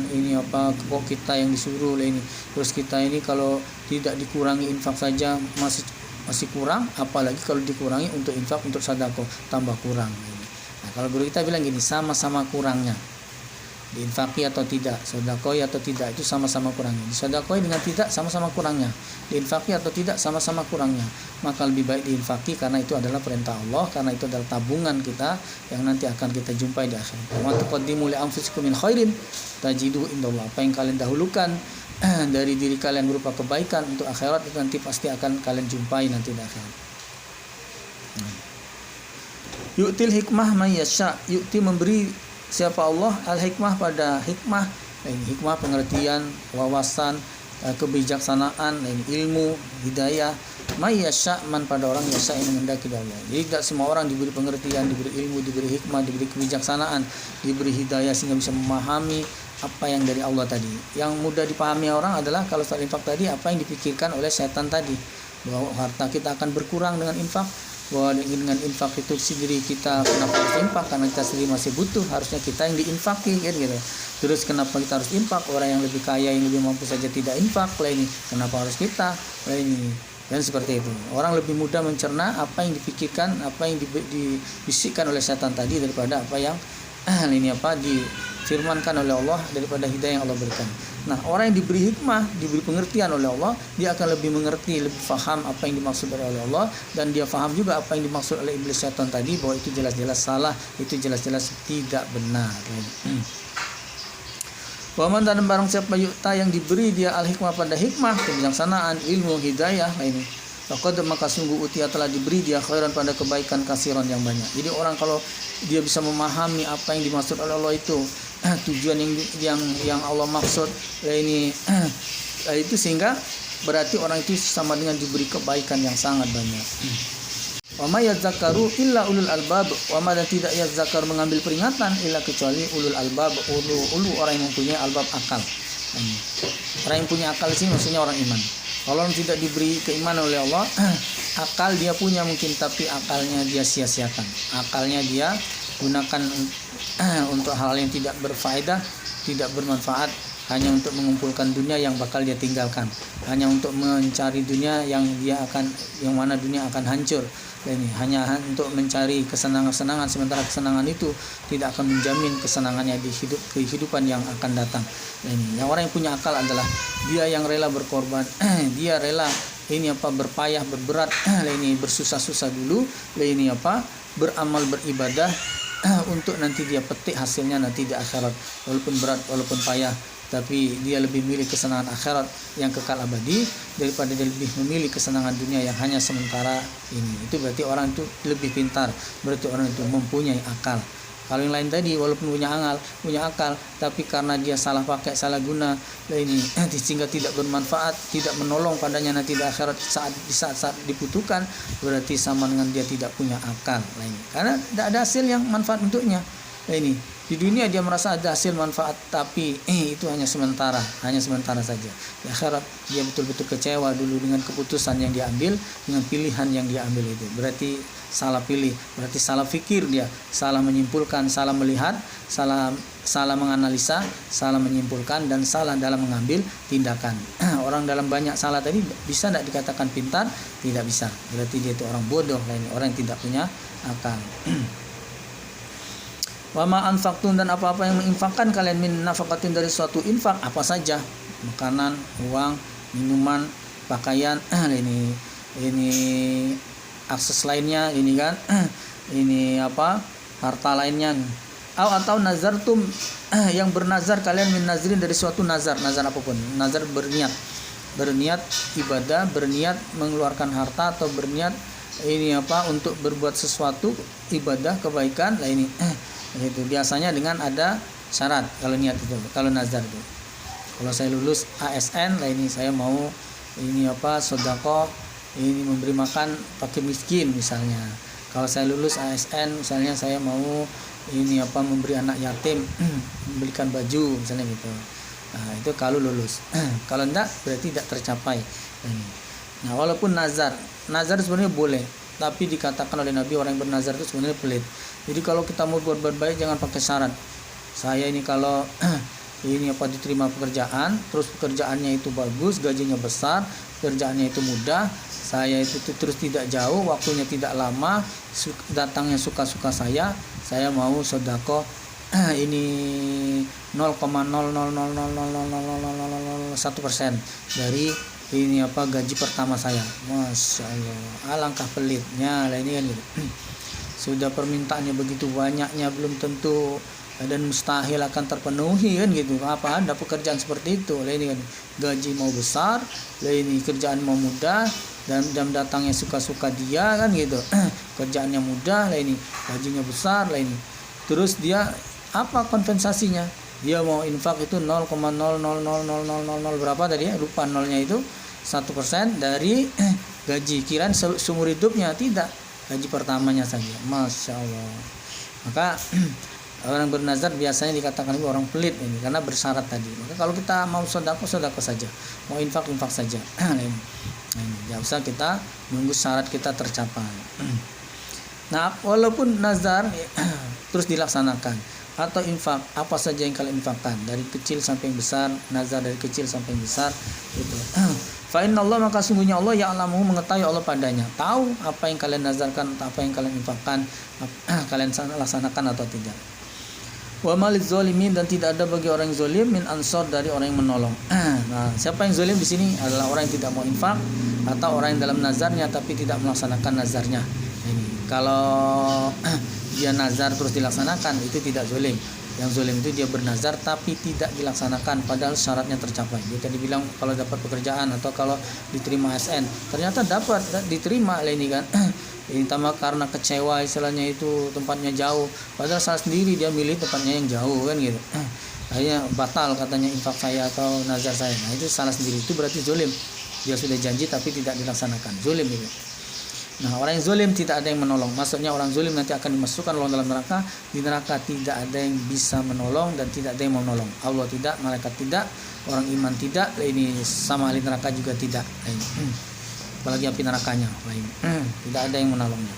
kok kita yang disuruh ini. Terus kita ini kalau tidak dikurangi infak saja masih kurang, apalagi kalau dikurangi untuk infak, untuk sedekah tambah kurang. Nah, kalau guru kita bilang gini, sama-sama kurangnya. Diinfaki atau tidak, sedekah atau tidak, itu sama-sama kurangnya. Disedekah dengan tidak sama-sama kurangnya. Diinfaki atau tidak sama-sama kurangnya. Maka lebih baik diinfaki karena itu adalah perintah Allah, karena itu adalah tabungan kita yang nanti akan kita jumpai di akhirat. Wa taqaddimu li anfusikum min khairin tajiduhu indallah. Apa yang kalian dahulukan dari diri kalian berupa kebaikan untuk akhirat, itu nanti pasti akan kalian jumpai nanti di akhirat. Yu'til hikmah may yasha, yu'ti memberi siapa Allah al-hikmah pada hikmah, hikmah pengertian, wawasan, kebijaksanaan, ilmu, hidayah, may yasha man pada orang yasha yang menghendaki Allah. Jadi tidak semua orang diberi pengertian, diberi ilmu, diberi hikmah, diberi kebijaksanaan, diberi hidayah sehingga bisa memahami apa yang dari Allah tadi. Yang mudah dipahami orang adalah kalau soal infak tadi, apa yang dipikirkan oleh setan tadi, bahwa harta kita akan berkurang dengan infak, bahwa dengan infak itu sendiri kita kenapa harus infak, karena kita sendiri masih butuh, harusnya kita yang diinfaki kan gitu. Terus kenapa kita harus infak, orang yang lebih kaya yang lebih mampu saja tidak infak lah ini, kenapa harus kita lah ini. Dan seperti itu, orang lebih mudah mencerna apa yang dipikirkan, apa yang dibisikkan oleh setan tadi daripada apa yang ini apa difirmankan oleh Allah, daripada hidayah yang Allah berikan. Nah, orang yang diberi hikmah, diberi pengertian oleh Allah, dia akan lebih mengerti, lebih faham apa yang dimaksud oleh Allah, dan dia faham juga apa yang dimaksud oleh iblis setan tadi, bahwa itu jelas-jelas salah, itu jelas-jelas tidak benar. Waman dan barang siapa yu'ta yang diberi dia al-hikmah pada hikmah, kebijaksanaan, ilmu, hidayah ini. Faqad maka sungguh utia telah diberi dia khairan pada kebaikan kasiran yang banyak. Jadi orang kalau dia bisa memahami apa yang dimaksud oleh Allah itu, tujuan yang Allah maksud ini itu, sehingga berarti orang itu sama dengan diberi kebaikan yang sangat banyak. Wa may yadzakaru illa ulul albab, wa ma dan tidak yadzakar mengambil peringatan illa kecuali ulul albab, ulu orang yang mempunyai albab akal. Orang yang punya akal sini maksudnya orang iman. Kalau tidak diberi keimanan oleh Allah, akal dia punya mungkin, tapi akalnya dia sia-siakan. Akalnya dia gunakan untuk hal yang tidak berfaedah, tidak bermanfaat, hanya untuk mengumpulkan dunia yang bakal dia tinggalkan, hanya untuk mencari dunia yang mana dunia akan hancur. Ini hanya untuk mencari kesenangan-kesenangan, sementara kesenangan itu tidak akan menjamin kesenangannya di kehidupan yang akan datang. Ini yang orang yang punya akal adalah dia yang rela berkorban, dia rela berpayah, berberat, ini bersusah-susah dulu, ini beramal, beribadah untuk nanti dia petik hasilnya nanti di akhirat, walaupun berat, walaupun payah, tapi dia lebih memilih kesenangan akhirat yang kekal abadi daripada dia lebih memilih kesenangan dunia yang hanya sementara ini. Itu berarti orang itu lebih pintar, berarti orang itu mempunyai akal. Kalau yang lain tadi walaupun punya akal, tapi karena dia salah pakai, salah guna ini sehingga tidak bermanfaat, tidak menolong padanya nanti di akhirat saat dibutuhkan, berarti sama dengan dia tidak punya akal lain. Karena tidak ada hasil yang manfaat untuknya. Ini di dunia dia merasa ada hasil manfaat, tapi itu hanya sementara saja. Di akhirat dia betul-betul kecewa dulu dengan keputusan yang diambil, dengan pilihan yang diambil itu. Berarti salah pilih, berarti salah fikir dia, salah menyimpulkan, salah melihat, salah menganalisa, salah menyimpulkan, dan salah dalam mengambil tindakan. Orang dalam banyak salah tadi bisa tidak dikatakan pintar? Tidak bisa. Berarti dia itu orang bodoh, orang yang tidak punya akal. Wa ma anfaqtum, dan apa-apa yang menginfakkan kalian min nafaqatin dari suatu infak, apa saja, makanan, uang, minuman, pakaian, ini akses lainnya, ini kan ini harta lainnya, atau nazartum yang bernazar kalian min nazrin dari suatu nazar apapun, nazar berniat ibadah, berniat mengeluarkan harta, atau berniat untuk berbuat sesuatu ibadah kebaikan ini itu biasanya dengan ada syarat. Kalau niat itu, kalau nazar itu, kalau saya lulus ASN ini saya mau sedekah, ini memberi makan fakir miskin misalnya. Kalau saya lulus ASN misalnya saya mau memberi anak yatim, membelikan baju misalnya gitu. Nah, itu kalau lulus. Kalau enggak berarti tidak tercapai. Nah, walaupun nazar sebenarnya boleh, tapi dikatakan oleh Nabi orang yang bernazar itu sebenarnya pelit. Jadi kalau kita mau berbuat baik jangan pakai syarat. Saya ini kalau diterima pekerjaan, terus pekerjaannya itu bagus, gajinya besar, pekerjaannya itu mudah, saya itu terus tidak jauh, waktunya tidak lama, datangnya suka-suka saya mau sedekah 0,0000001% dari gaji pertama saya. Masya Allah, alangkah pelitnya lah ini kan gitu. Sudah permintaannya begitu banyaknya, belum tentu dan mustahil akan terpenuhi kan gitu. Apa ada pekerjaan seperti itu lah ini kan, gaji mau besar lah ini, kerjaan mau mudah, dan datangnya suka-suka dia kan gitu. Kerjaannya mudah lah ini, gajinya besar lah ini, terus dia apa kompensasinya? Dia mau infak itu 0,0000000 berapa tadi ya, lupa nolnya itu 1% dari gaji, kirain seumur hidupnya. Tidak, gaji pertamanya saja. Masya Allah. Maka orang bernazar biasanya dikatakan itu orang pelit ini, karena bersyarat tadi. Maka kalau kita mau sedekah saja, mau infak saja. Tidak usah kita nunggu syarat kita tercapai. Nah, walaupun nazar terus dilaksanakan, atau infak, apa saja yang kalian infakkan dari kecil sampai yang besar, nazar dari kecil sampai yang besar gitu. Fa innallaha, maka sungguhnya Allah ya'lamu, mengetahui Allah padanya, tahu apa yang kalian nazarkan atau apa yang kalian infakkan, kalian laksanakan atau tidak. Wa maliz zalimin, dan tidak ada bagi orang yang zalim min ansor, dari orang yang menolong. Nah, siapa yang zalim di sini adalah orang yang tidak mau infak atau orang yang dalam nazarnya tapi tidak melaksanakan nazarnya. Ini kalau dia nazar terus dilaksanakan, itu tidak zalim. Yang zalim itu dia bernazar tapi tidak dilaksanakan padahal syaratnya tercapai. Dia tadi bilang kalau dapat pekerjaan atau kalau diterima ASN, ternyata dapat diterima lah ini kan. Ini tambah karena kecewa istilahnya, itu tempatnya jauh, padahal salah sendiri dia milih tempatnya yang jauh kan gitu. Akhirnya batal katanya infak saya atau nazar saya. Nah, itu salah sendiri, itu berarti zalim. Dia sudah janji tapi tidak dilaksanakan, zalim itu. Nah, orang yang zalim tidak ada yang menolong. Maksudnya orang zalim nanti akan dimasukkan dalam neraka. Di neraka tidak ada yang bisa menolong dan tidak ada yang mau menolong. Allah tidak, malaikat tidak, orang iman tidak, ini sama ahli neraka juga tidak. Apalagi api nerakanya, tidak ada yang menolongnya.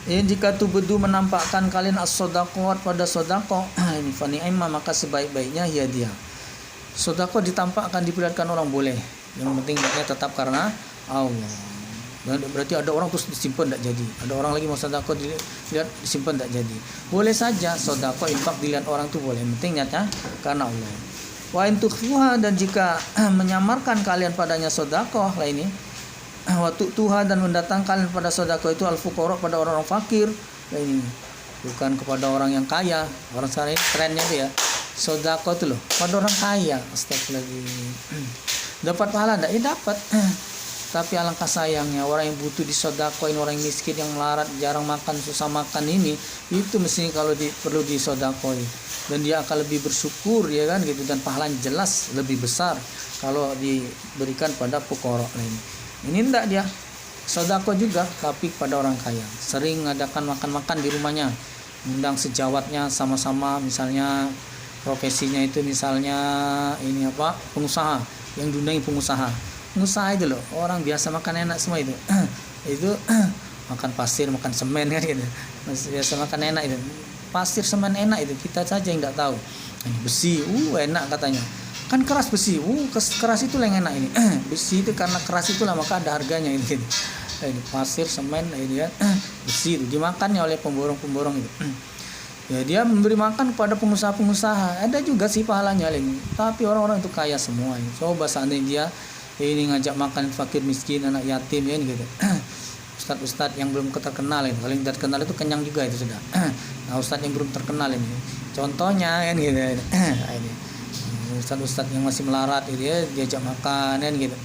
Jika tubudu menampakkan kalian as-sodaqat pada sodaqah, ini fani'imah, maka sebaik-baiknya ya dia. Sodaqah ditampakkan, diperlihatkan orang boleh. Yang penting niatnya tetap karena Allah. Dan berarti ada orang terus disimpan tidak jadi. Ada orang lagi mau sodaqah dilihat disimpan tidak jadi. Boleh saja sodaqah infak dilihat orang itu boleh. Yang penting niatnya karena Allah. Wa in tukhfuha, dan jika menyamarkan kalian padanya sedekah lah ini, wa tu'tuha, dan mendatangkan kalian pada sedekah itu al-fuqara, pada orang-orang fakir lah ini, bukan kepada orang yang kaya. Orang sekarang ini trennya itu ya, sedekah itu loh pada orang kaya. Astagfirullahaladzim. Dapat pahala enggak? Ya dapat. Tapi alangkah sayangnya orang yang butuh disedekahin, orang yang miskin yang melarat, jarang makan, susah makan ini, itu mesti kalau perlu disedekahin. Dan dia akan lebih bersyukur ya kan gitu, dan pahalanya jelas lebih besar kalau diberikan pada fuqara lain. Ini enggak, dia sedekah juga tapi pada orang kaya. Sering ngadakan makan-makan di rumahnya, undang sejawatnya sama-sama, misalnya profesinya itu misalnya ini apa, pengusaha, yang diundangi pengusaha itu loh, orang biasa makan enak semua itu. Itu makan pasir, makan semen kan gitu. Biasa makan enak itu. Pasir, semen enak itu, kita saja yang enggak tahu. Besi, enak katanya. Kan keras besi, keras itu yang enak ini. Besi itu karena keras itulah maka ada harganya ini. Ini pasir, semen ini kan. Besi itu dimakannya oleh pemborong-pemborong itu. Ya, dia memberi makan kepada pengusaha-pengusaha. Ada juga sih pahalanya ini. Tapi orang-orang itu kaya semua ini. Coba seandainya dia ini ngajak makan fakir miskin, anak yatim ya gitu. Ustadz-ustadz yang belum terkenal ini, kalau yang terkenal itu kenyang juga itu sudah. Nah, ustadz yang belum terkenal ini, contohnya kan gitu. Ini ustadz-ustadz yang masih melarat itu ya, diajak makan kan gitu.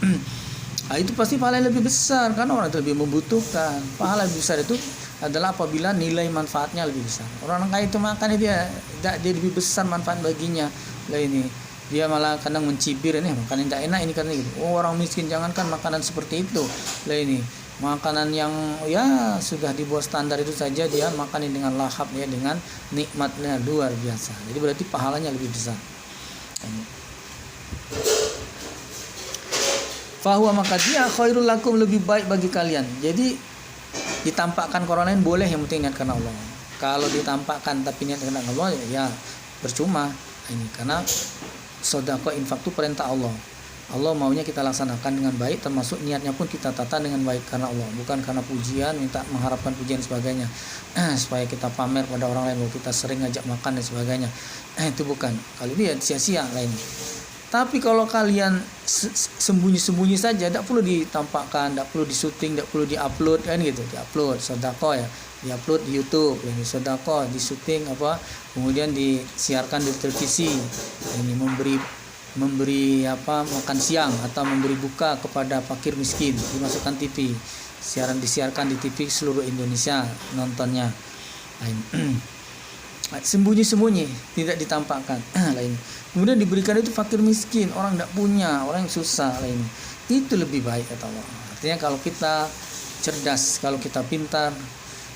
Nah, itu pasti pahala lebih besar karena orang itu lebih membutuhkan. Pahala lebih besar itu adalah apabila nilai manfaatnya lebih besar. Orang kaya itu makan dia lebih besar manfaat baginya. Lah ini dia malah kadang mencibir, ini makanan tidak enak ini karena gitu. Orang miskin jangankan makanan seperti itu. Lah ini makanan yang ya sudah dibuat standar itu saja dia makanin dengan lahap ya, dengan nikmatnya luar biasa. Jadi berarti pahalanya lebih besar. Fahuwa, maka dia khairul lakum, lebih baik bagi kalian. Jadi ditampakkan ke orang lain boleh, yang penting niat karena Allah. Kalau ditampakkan tapi niat karena Allah ya percuma. Ini karena sedekah infak itu perintah Allah. Allah maunya kita laksanakan dengan baik, termasuk niatnya pun kita tata dengan baik karena Allah, bukan karena pujian, minta mengharapkan pujian sebagainya, supaya kita pamer pada orang lain bahwa kita sering ngajak makan dan sebagainya. Itu bukan. Kalau dia sia-sia lain. Tapi kalau kalian sembunyi-sembunyi saja, tidak perlu ditampakkan, tidak perlu disuting, tidak perlu diupload kan gitu, diupload sedekah ya, diupload di YouTube, ini sedekah, disuting apa, kemudian disiarkan di televisi, ini memberi apa makan siang atau memberi buka kepada fakir miskin, dimasukkan TV, disiarkan di TV seluruh Indonesia nontonnya. Sembunyi-sembunyi, tidak ditampakkan. Lain. Kemudian diberikan itu fakir miskin, orang tidak punya, orang yang susah lain. Itu lebih baik kata Allah. Artinya kalau kita cerdas, kalau kita pintar,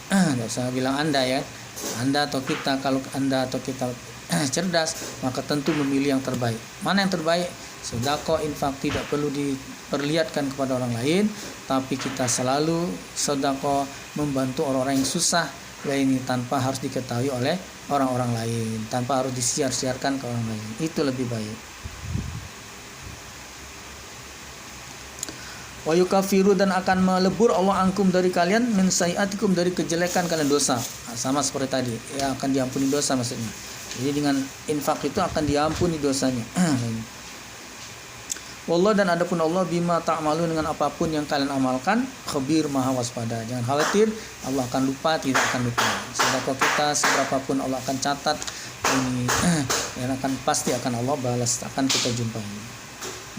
tidak usah bilang Anda ya, Anda atau kita, kalau Anda atau kita cerdas, maka tentu memilih yang terbaik. Mana yang terbaik? Sedekah infak tidak perlu diperlihatkan kepada orang lain, tapi kita selalu sedekah membantu orang-orang yang susah ini tanpa harus diketahui oleh orang-orang lain, tanpa harus disiar-siarkan ke orang lain. Itu lebih baik. Wa yukafiru, dan akan melebur Allah angkum dari kalian min sayiatikum, dari kejelekan kalian, dosa. Sama seperti tadi, ya akan diampuni dosa maksudnya. Jadi dengan infak itu akan diampuni dosanya. Wallah, dan adapun Allah bima ta'malun, dengan apapun yang kalian amalkan, khabir, maha waspada. Jangan khawatir, Allah akan lupa, tidak akan lupa. Sedekah kita seberapapun Allah akan catat ini, dan akan pasti akan Allah balas, akan kita jumpai.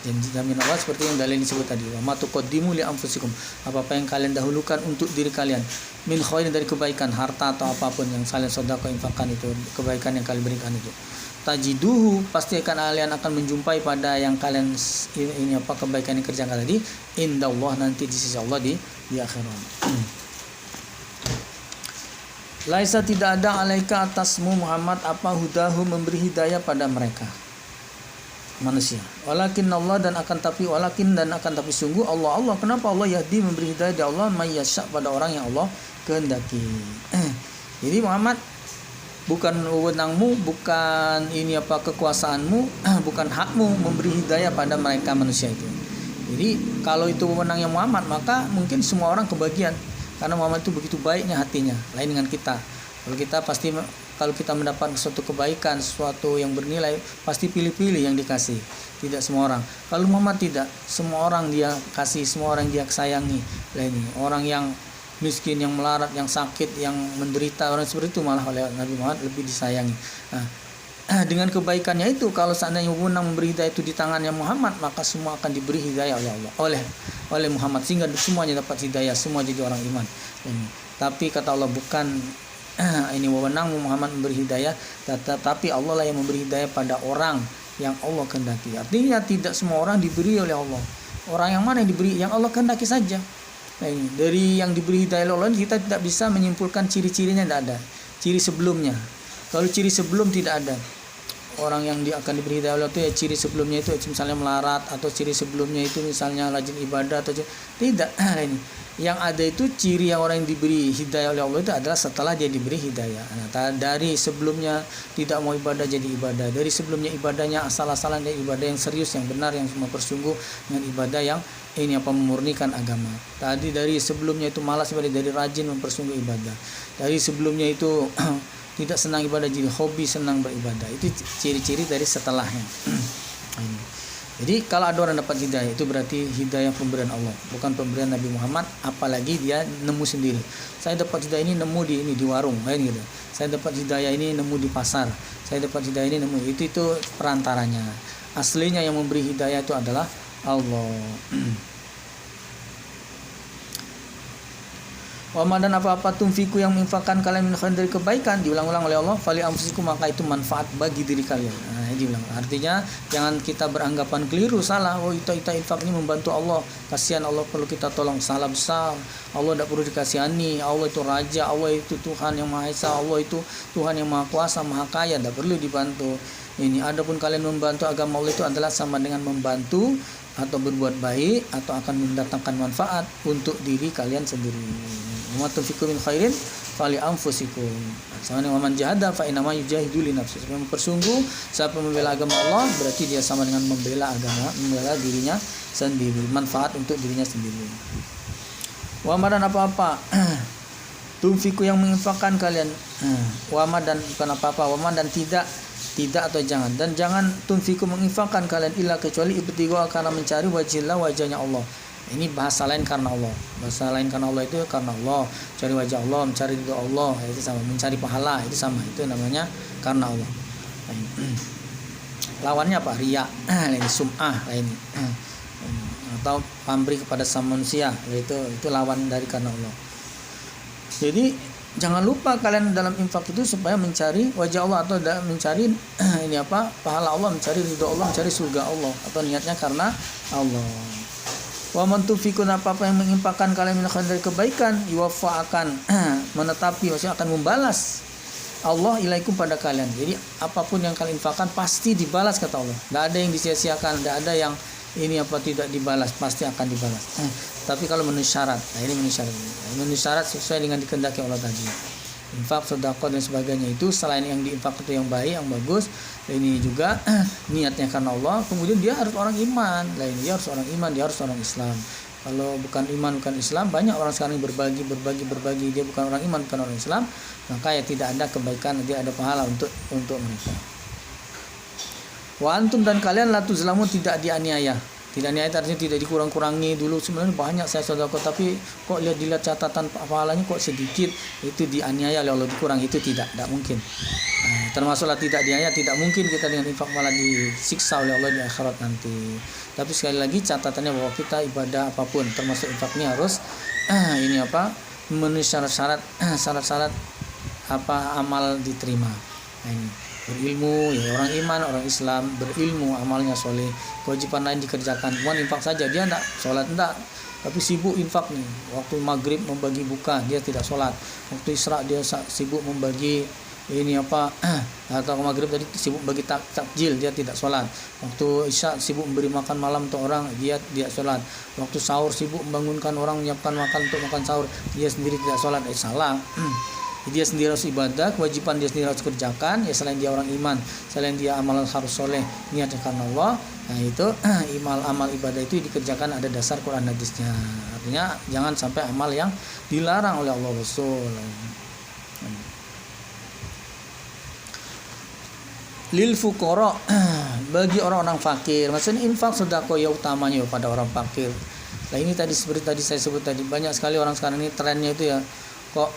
Janji jamin Allah seperti yang dalil disebut tadi. Wa ma tuqaddimu li anfusikum, apa-apa yang kalian dahulukan untuk diri kalian, min khairin, dari kebaikan, harta atau apapun yang kalian sedekah infakkan itu, kebaikan yang kalian berikan itu, tajiduhu, pasti kalian akan menjumpai pada yang kalian ini apa kebaikan yang kerjakan tadi, indallah, nanti di sisi Allah di akhirat. Laisa, tidak ada alaika atasmu Muhammad apa hudahu, memberi hidayah pada mereka manusia. Walakin Allah, dan akan tapi sungguh Allah. Kenapa Allah yahdi, memberi hidayah dia Allah, mayyasya, pada orang yang Allah kehendaki. Jadi Muhammad, bukan wewenangmu, bukan ini apa kekuasaanmu, bukan hakmu memberi hidayah pada mereka manusia itu. Jadi kalau itu wewenangnya Muhammad, maka mungkin semua orang kebagian, karena Muhammad itu begitu baiknya hatinya, lain dengan kita. Kalau kita mendapat suatu kebaikan, sesuatu yang bernilai, pasti pilih-pilih yang dikasih, tidak semua orang. Kalau Muhammad tidak, semua orang dia kasih, semua orang dia sayangi. Orang yang miskin, yang melarat, yang sakit, yang menderita, orang seperti itu malah oleh Nabi Muhammad lebih disayangi. Dengan kebaikannya itu, kalau seandainya wewenang memberi hidayah itu di tangannya Muhammad, maka semua akan diberi hidayah oleh Allah, oleh Muhammad, sehingga semuanya dapat hidayah, semua jadi orang iman. Tapi kata Allah, bukan ini wewenang Muhammad memberi hidayah, tetapi Allah lah yang memberi hidayah pada orang yang Allah kehendaki. Artinya tidak semua orang diberi oleh Allah. Orang yang mana yang diberi? Yang Allah kehendaki saja. Dari yang diberi hidayah oleh Allah, kita tidak bisa menyimpulkan ciri-cirinya, tidak ada. Ciri sebelumnya. Kalau ciri sebelum tidak ada. Orang yang akan diberi hidayah oleh Allah itu ya ciri sebelumnya itu misalnya melarat, atau ciri sebelumnya itu misalnya rajin ibadah, atau tidak. Yang ada itu ciri yang orang yang diberi hidayah oleh Allah itu adalah setelah dia diberi hidayah. Dari sebelumnya tidak mau ibadah jadi ibadah, dari sebelumnya ibadahnya asal-asalan, dia ibadah yang serius, yang benar, yang mempersungguh, dengan ibadah yang ini apa memurnikan agama. Dari sebelumnya itu malas ibadah, dari rajin mempersungguh ibadah. Dari sebelumnya itu tidak senang ibadah jadi hobi senang beribadah. Itu ciri-ciri dari setelahnya. Jadi kalau ada orang dapat hidayah, itu berarti hidayah pemberian Allah, bukan pemberian Nabi Muhammad, apalagi dia nemu sendiri. Saya dapat hidayah ini nemu di warung, gitu. Saya dapat hidayah ini nemu di pasar. Saya dapat hidayah ini nemu, itu perantaranya. Aslinya yang memberi hidayah itu adalah Allah. Wa dan apa-apa tunfiku yang menginfakkan kalian min khairin, dari kebaikan, diulang-ulang oleh Allah, fali anfusikum, maka itu manfaat bagi diri kalian. Diulang. Artinya jangan kita beranggapan keliru, salah. Kita infak ini membantu Allah, kasihan Allah perlu kita tolong, salah besar. Allah tidak perlu dikasihani, Allah itu raja, Allah itu Tuhan yang Maha Esa, Allah itu Tuhan yang Maha Kuasa, Maha Kaya, tidak perlu dibantu. Adapun kalian membantu agama Allah itu adalah sama dengan membantu atau berbuat baik, atau akan mendatangkan manfaat untuk diri kalian sendiri. Wa tunfiqu min khairin fali anfusikum. Sama dengan man jahada fa inna ma yujahidu li nafsihi. Siapa bersungguh, siapa membela agama Allah, berarti dia sama dengan membela agama, membela dirinya sendiri, manfaat untuk dirinya sendiri. Wa dan apa-apa tunfiqu yang menginfakkan kalian, wa dan bukan apa-apa, wa dan tidak atau jangan, dan jangan tunfiqu menginfakkan kalian illa kecuali ibtigha, karena mencari wajahnya Allah. Ini bahasa lain karena Allah. Bahasa lain karena Allah itu karena Allah, cari wajah Allah, mencari ridho Allah, itu sama. Mencari pahala itu sama, itu namanya karena Allah. Lawannya apa? Riya, ini sum'ah, ini atau pamrih kepada sama manusia, itu lawan dari karena Allah. Jadi jangan lupa kalian dalam infak itu supaya mencari wajah Allah, atau mencari ini apa? Pahala Allah, mencari ridho Allah, mencari surga Allah, atau niatnya karena Allah. Wa man tufikun, apa-apa yang menginfakkan kalian min khairin, dari kebaikan, yuwaffa, akan menetapi, maksudnya akan membalas Allah ilaikum pada kalian. Jadi apapun yang kalian infakkan pasti dibalas kata Allah. Tidak ada yang disia-siakan, tidak ada yang ini apa tidak dibalas, pasti akan dibalas. Tapi kalau memenuhi syarat, nah ini memenuhi syarat sesuai dengan dikehendaki Allah tadi. Infak, sedekah dan sebagainya itu selain yang diinfak itu yang baik, yang bagus, ini juga niatnya karena Allah. Kemudian dia harus orang iman, dia harus orang iman, dia harus orang Islam. Kalau bukan iman, bukan Islam, banyak orang sekarang berbagi, dia bukan orang iman, bukan orang Islam, maka ya tidak ada kebaikan, tidak ada pahala untuk mereka. Wa antum dan kalian la tuzlamun, tidak dianiaya. Tidak niat artinya tidak dikurang-kurangi. Dulu sebenarnya banyak saya sedekah, tapi kok dilihat catatan pahalanya kok sedikit, itu dianiaya oleh Allah, dikurang, itu tidak mungkin. Termasuklah tidak dianiaya, tidak mungkin kita dengan infak malah disiksa oleh Allah di akhirat nanti. Tapi sekali lagi catatannya bahwa kita ibadah apapun termasuk infak ini harus memenuhi syarat-syarat amal diterima. Ini berilmu, ya orang iman, orang Islam, berilmu, amalnya soleh, kewajiban lain dikerjakan. Cuma infak saja, dia tidak sholat, tapi sibuk infak nih. Waktu maghrib membagi buka, dia tidak sholat. Waktu isra dia sibuk membagi atau maghrib tadi sibuk bagi takjil, dia tidak sholat. Waktu isya sibuk memberi makan malam untuk orang, dia tidak sholat. Waktu sahur sibuk membangunkan orang, menyiapkan makan untuk makan sahur, dia sendiri tidak sholat. Salah. Dia sendiri harus ibadah, kewajiban dia sendiri harus kerjakan. Ya selain dia orang iman, selain dia amal harus soleh, niatnya karena Allah. Nah itu amal ibadah itu dikerjakan ada dasar Quran hadisnya. Artinya jangan sampai amal yang dilarang oleh Allah Rasul. Lil fuqara, bagi orang-orang fakir. Maksudnya infak sedekah ya utamanya pada orang fakir. Nah ini tadi seperti tadi saya sebut tadi, banyak sekali orang sekarang ini trennya itu ya kok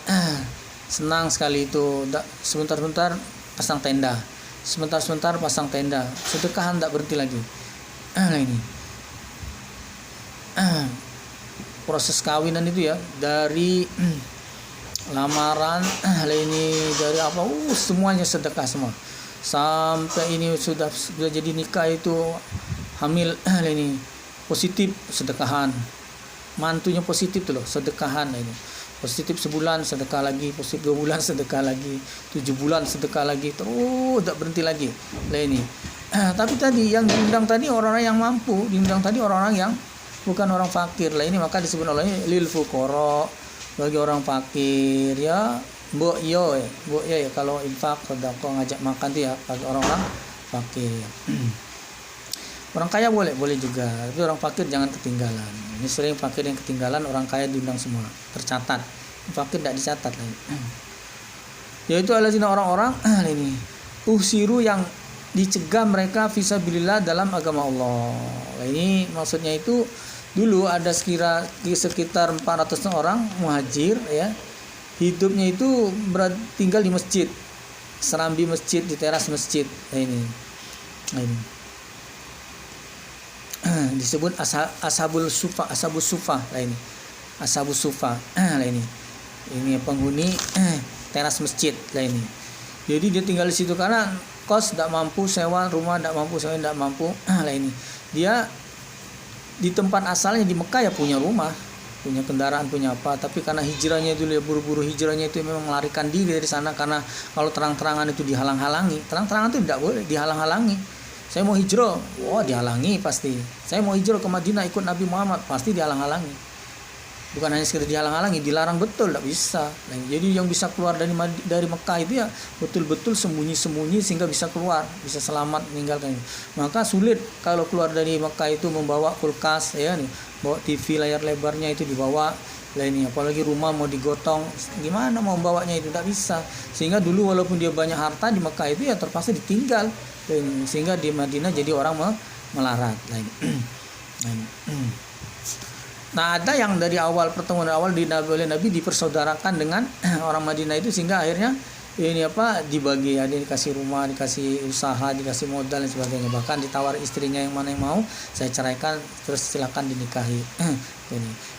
senang sekali itu sebentar-bentar pasang tenda, sebentar-sebentar pasang tenda, sedekahan tak berhenti lagi. Ini proses kawinan itu ya, dari lamaran, ini dari apa, semuanya sedekah semua, sampai ini sudah jadi nikah itu hamil, ini positif sedekahan, mantunya positif tuh loh, sedekahan ini. Positif sebulan sedekah lagi, positif 2 bulan sedekah lagi, 7 bulan sedekah lagi, terus tak berhenti lagi. Lah ini. Tapi tadi yang diundang tadi orang-orang yang mampu, diundang tadi orang-orang yang bukan orang fakir. Lah ini maka disebut oleh lil fuqara, bagi orang fakir ya. Mbok yo ya kalau infak sedekah ngajak makan tuh ya bagi orang-orang fakir. Orang kaya boleh juga, tapi orang fakir jangan ketinggalan. Ini sering fakir yang ketinggalan, orang kaya diundang semua, tercatat. Fakir tidak dicatat lagi. Yaitu alazina orang-orang ini uhsiru yang dicegah mereka fisabilillah dalam agama Allah. Ini maksudnya itu dulu ada sekitar 400 orang muhajir ya. Hidupnya itu tinggal di masjid, serambi masjid, di teras masjid. Ini. Disebut ashabus sufa lah ini. Ashabus sufa lah ini. Ini penghuni teras masjid lah ini. Jadi dia tinggal di situ karena kos tidak mampu sewa rumah, tidak mampu lah ini. Dia di tempat asalnya di Mekah ya punya rumah, punya kendaraan, punya apa, tapi karena hijrahnya itu dia buru-buru hijrahnya itu memang melarikan diri dari sana, karena kalau terang-terangan itu dihalang-halangi. Terang-terangan itu tidak boleh dihalang-halangi. Saya mau hijrah, dihalangi pasti. Saya mau hijrah ke Madinah ikut Nabi Muhammad, pasti dihalang-halangi. Bukan hanya sekedar dihalang-halangi, dilarang betul, tidak bisa. Nah, jadi yang bisa keluar dari Mekah itu ya betul-betul sembunyi-sembunyi sehingga bisa keluar, bisa selamat meninggalkan. Maka sulit kalau keluar dari Mekah itu membawa kulkas ya nih, bawa TV layar lebarnya itu dibawa. Lah ini apalagi rumah mau digotong, gimana mau bawanya itu tidak bisa. Sehingga dulu walaupun dia banyak harta di Mekah itu ya terpaksa ditinggal. Sehingga di Madinah jadi orang melarat. Nah ada yang dari pertemuan awal oleh Nabi dipersaudarakan dengan orang Madinah itu, sehingga akhirnya dibagi, ada dikasih rumah, dikasih usaha, dikasih modal dan sebagainya. Bahkan ditawar istrinya yang mana yang mau saya ceraikan, terus silakan dinikahi.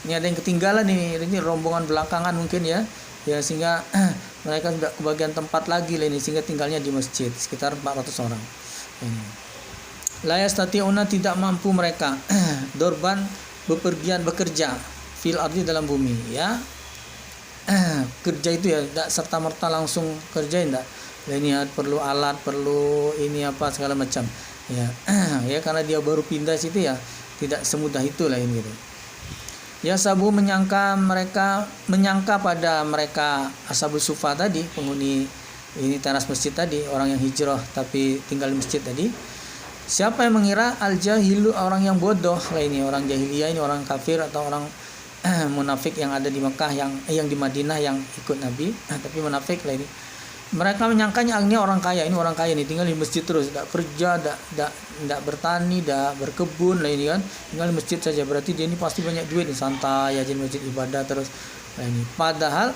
Ini ada yang ketinggalan ini rombongan belakangan mungkin ya sehingga mereka sudah kebagian tempat lagi ini, sehingga tinggalnya di masjid sekitar 400 orang. La yastati'una, tidak mampu mereka bekerja fil ardi dalam bumi ya. kerja itu ya tidak serta merta langsung kerja, tidak. Ini perlu alat, perlu ini apa segala macam ya. Ya karena dia baru pindah situ ya tidak semudah itulah ini gitu. Ya sabu menyangka pada mereka ashabus sufa tadi, penghuni ini teras masjid tadi, orang yang hijrah tapi tinggal di masjid tadi. Siapa yang mengira al-jahilu, orang yang bodoh lah ini, orang jahiliyah ini, orang kafir atau orang munafik yang ada di Mekah, yang di Madinah yang ikut Nabi tapi munafik lah ini. Mereka menyangkanya ini orang kaya, ini orang kaya nih tinggal di masjid terus, tidak kerja, tidak bertani, tidak berkebun lah ini kan, tinggal di masjid saja, berarti dia ini pasti banyak duit nih, santai aja di masjid ibadah terus lah ini. Padahal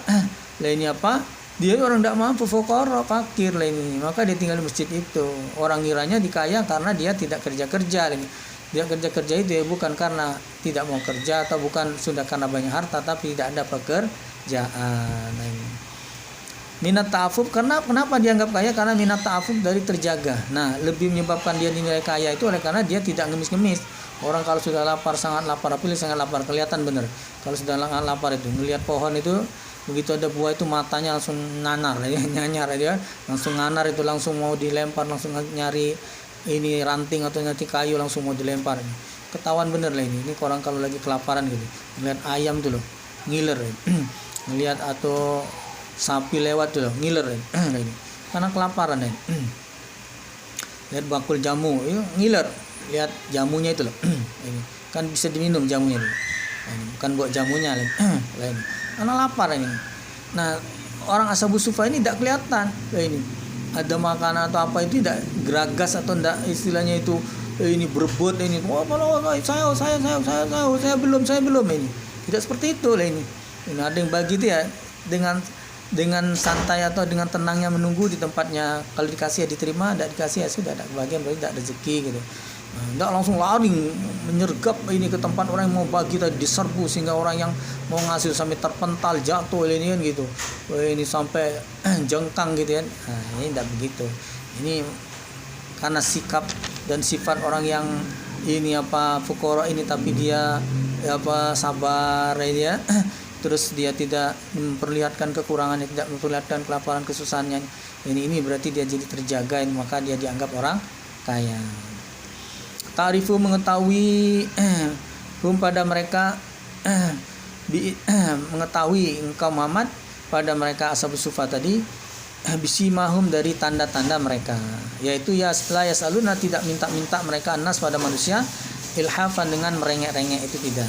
lah ini apa, dia orang tidak mampu, fuqara, fakir lah ini, maka dia tinggal di masjid itu. Orang ngiranya dikaya karena dia tidak kerja ini. Dia kerja itu ya bukan karena tidak mau kerja atau bukan sudah karena banyak harta, tapi tidak ada pekerjaan lah ini. Minat ta'afuf, kenapa dianggap kaya? Karena minat ta'afuf dari terjaga. Nah, lebih menyebabkan dia dinilai kaya itu oleh karena dia tidak ngemis-ngemis. Orang kalau sudah lapar, sangat lapar, apalagi sangat lapar, kelihatan benar. Kalau sudah lapar itu, melihat pohon itu, begitu ada buah itu matanya langsung nanar, ya, nyanyar dia, langsung nanar itu, langsung mau dilempar, langsung nyari ini ranting atau nyari kayu, langsung mau dilempar. Ketahuan benar lah ini orang kalau lagi kelaparan gitu. Melihat ayam tuh loh, ngiler. Melihat atau sapi lewat tuh loh, ngiler ini karena kelaparan ini. Lihat bakul jamu, ngiler, lihat jamunya itu loh. Ini kan bisa diminum jamunya ini. Bukan buat jamunya lain. Karena lapar ini. Nah, orang ashabus sufa ini tidak kelihatan ini ada makanan atau apa, itu tidak geragas atau tidak istilahnya itu ini berebut ini. Saya belum ini. Tidak seperti itu lah ini. Ini ada yang bagi itu ya dengan santai atau dengan tenangnya menunggu di tempatnya. Kalau dikasih ya diterima, tidak dikasih ya sudah, ada kebagian, berarti tidak rezeki gitu. Tidak langsung lari menyergap ini ke tempat orang yang mau bagi tadi, diserbu sehingga orang yang mau ngasih sampai terpental jatuh ini kan gitu. Ini sampai jengkang gitu kan. Nah, ini tidak begitu. Ini karena sikap dan sifat orang yang ini apa fuqara ini, tapi dia apa sabar ya. Terus dia tidak memperlihatkan kekurangannya, tidak memperlihatkan kelaparan kesusahannya. Ini berarti dia jadi terjaga, maka dia dianggap orang kaya. Ta'rifu mengetahui pada mereka mengetahui engkau Muhammad pada mereka ashabus sufa tadi bisimahum dari tanda-tanda mereka, yaitu ya setelah yasaluna tidak minta-minta mereka anas pada manusia ilhafan dengan merengek-rengek, itu tidak.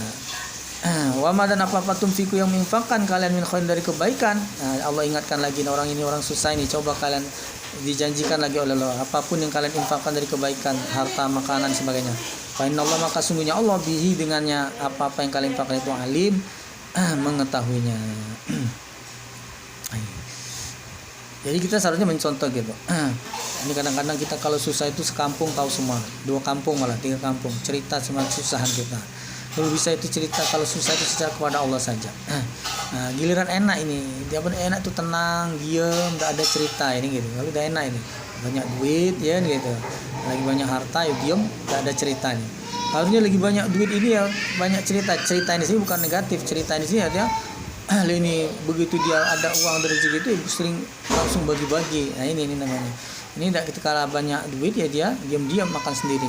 Wa ma dan apa-apa tunfiku yang menginfakkan kalian min khairin dari kebaikan. Nah, Allah ingatkan lagi orang ini orang susah ini, coba kalian dijanjikan lagi oleh Allah apapun yang kalian infakkan dari kebaikan, harta, makanan sebagainya. Fa innallaha, maka sungguhnya Allah bihi dengannya apa-apa yang kalian infakkan itu alim, mengetahuinya. Jadi kita seharusnya mencontoh gitu. Ini kadang-kadang kita kalau susah itu sekampung tahu semua, 2 kampung malah 3 kampung cerita semua kesusahan kita. Kalau bisa itu cerita, kalau susah itu secara kepada Allah saja. Nah, giliran enak ini, dia pun enak tuh tenang, diam, nggak ada cerita ini gitu. Kalau udah enak ini, banyak duit ya gitu, lagi banyak harta ya diam, nggak ada cerita nih. Harusnya lagi banyak duit ini ya banyak cerita. Cerita ini sih bukan negatif, cerita ini sih ya ini begitu dia ada uang dari rezeki itu sering langsung bagi-bagi. Nah ini namanya. Ini tidak ketika banyak duit ya dia diam-diam makan sendiri.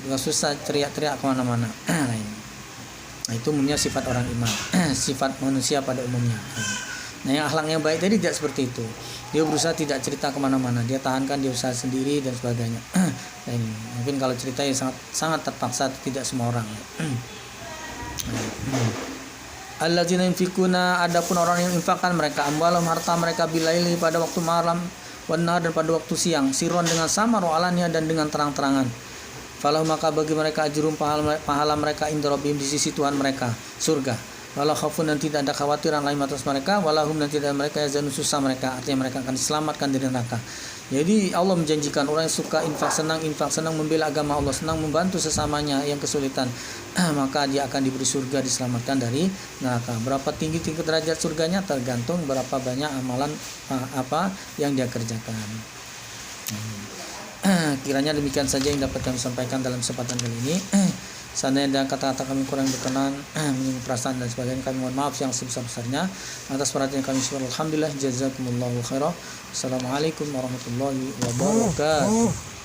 Kalau susah teriak-teriak kemana-mana. Nah, itu umumnya sifat orang iman, sifat manusia pada umumnya. Nah, yang akhlak yang baik tadi tidak seperti itu. Dia berusaha tidak cerita kemana-mana, dia tahankan, dia usaha sendiri dan sebagainya. Nah, ini mungkin kalau cerita ya sangat terpaksa, tidak semua orang. Alladzina yunfikuna, adapun orang yang infakkan mereka amwalahum harta mereka bilaili pada waktu malam, wan nahar dan pada waktu siang, sirron dengan samar wa alaniya dan dengan terang-terangan. Falau maka bagi mereka ajrum pahala mereka inda rabbihim di sisi Tuhan mereka, surga. Walau khaufun dan tidak ada khawatiran lain atas mereka, walahum dan tidak mereka yazanun susah mereka, artinya mereka akan diselamatkan dari neraka. Jadi Allah menjanjikan orang yang suka infak, senang membela agama Allah, senang membantu sesamanya yang kesulitan, maka dia akan diberi surga, diselamatkan dari neraka. Berapa tinggi derajat surganya tergantung berapa banyak amalan apa yang dia kerjakan. Kiranya demikian saja yang dapat kami sampaikan dalam kesempatan kali ini. Seandainya ada kata-kata kami kurang berkenan, menyinggung perasaan dan sebagainya, kami mohon maaf yang sebesar-besarnya. Atas perhatian kami, alhamdulillah, jazakumullahu khairan. Assalamualaikum warahmatullahi wabarakatuh.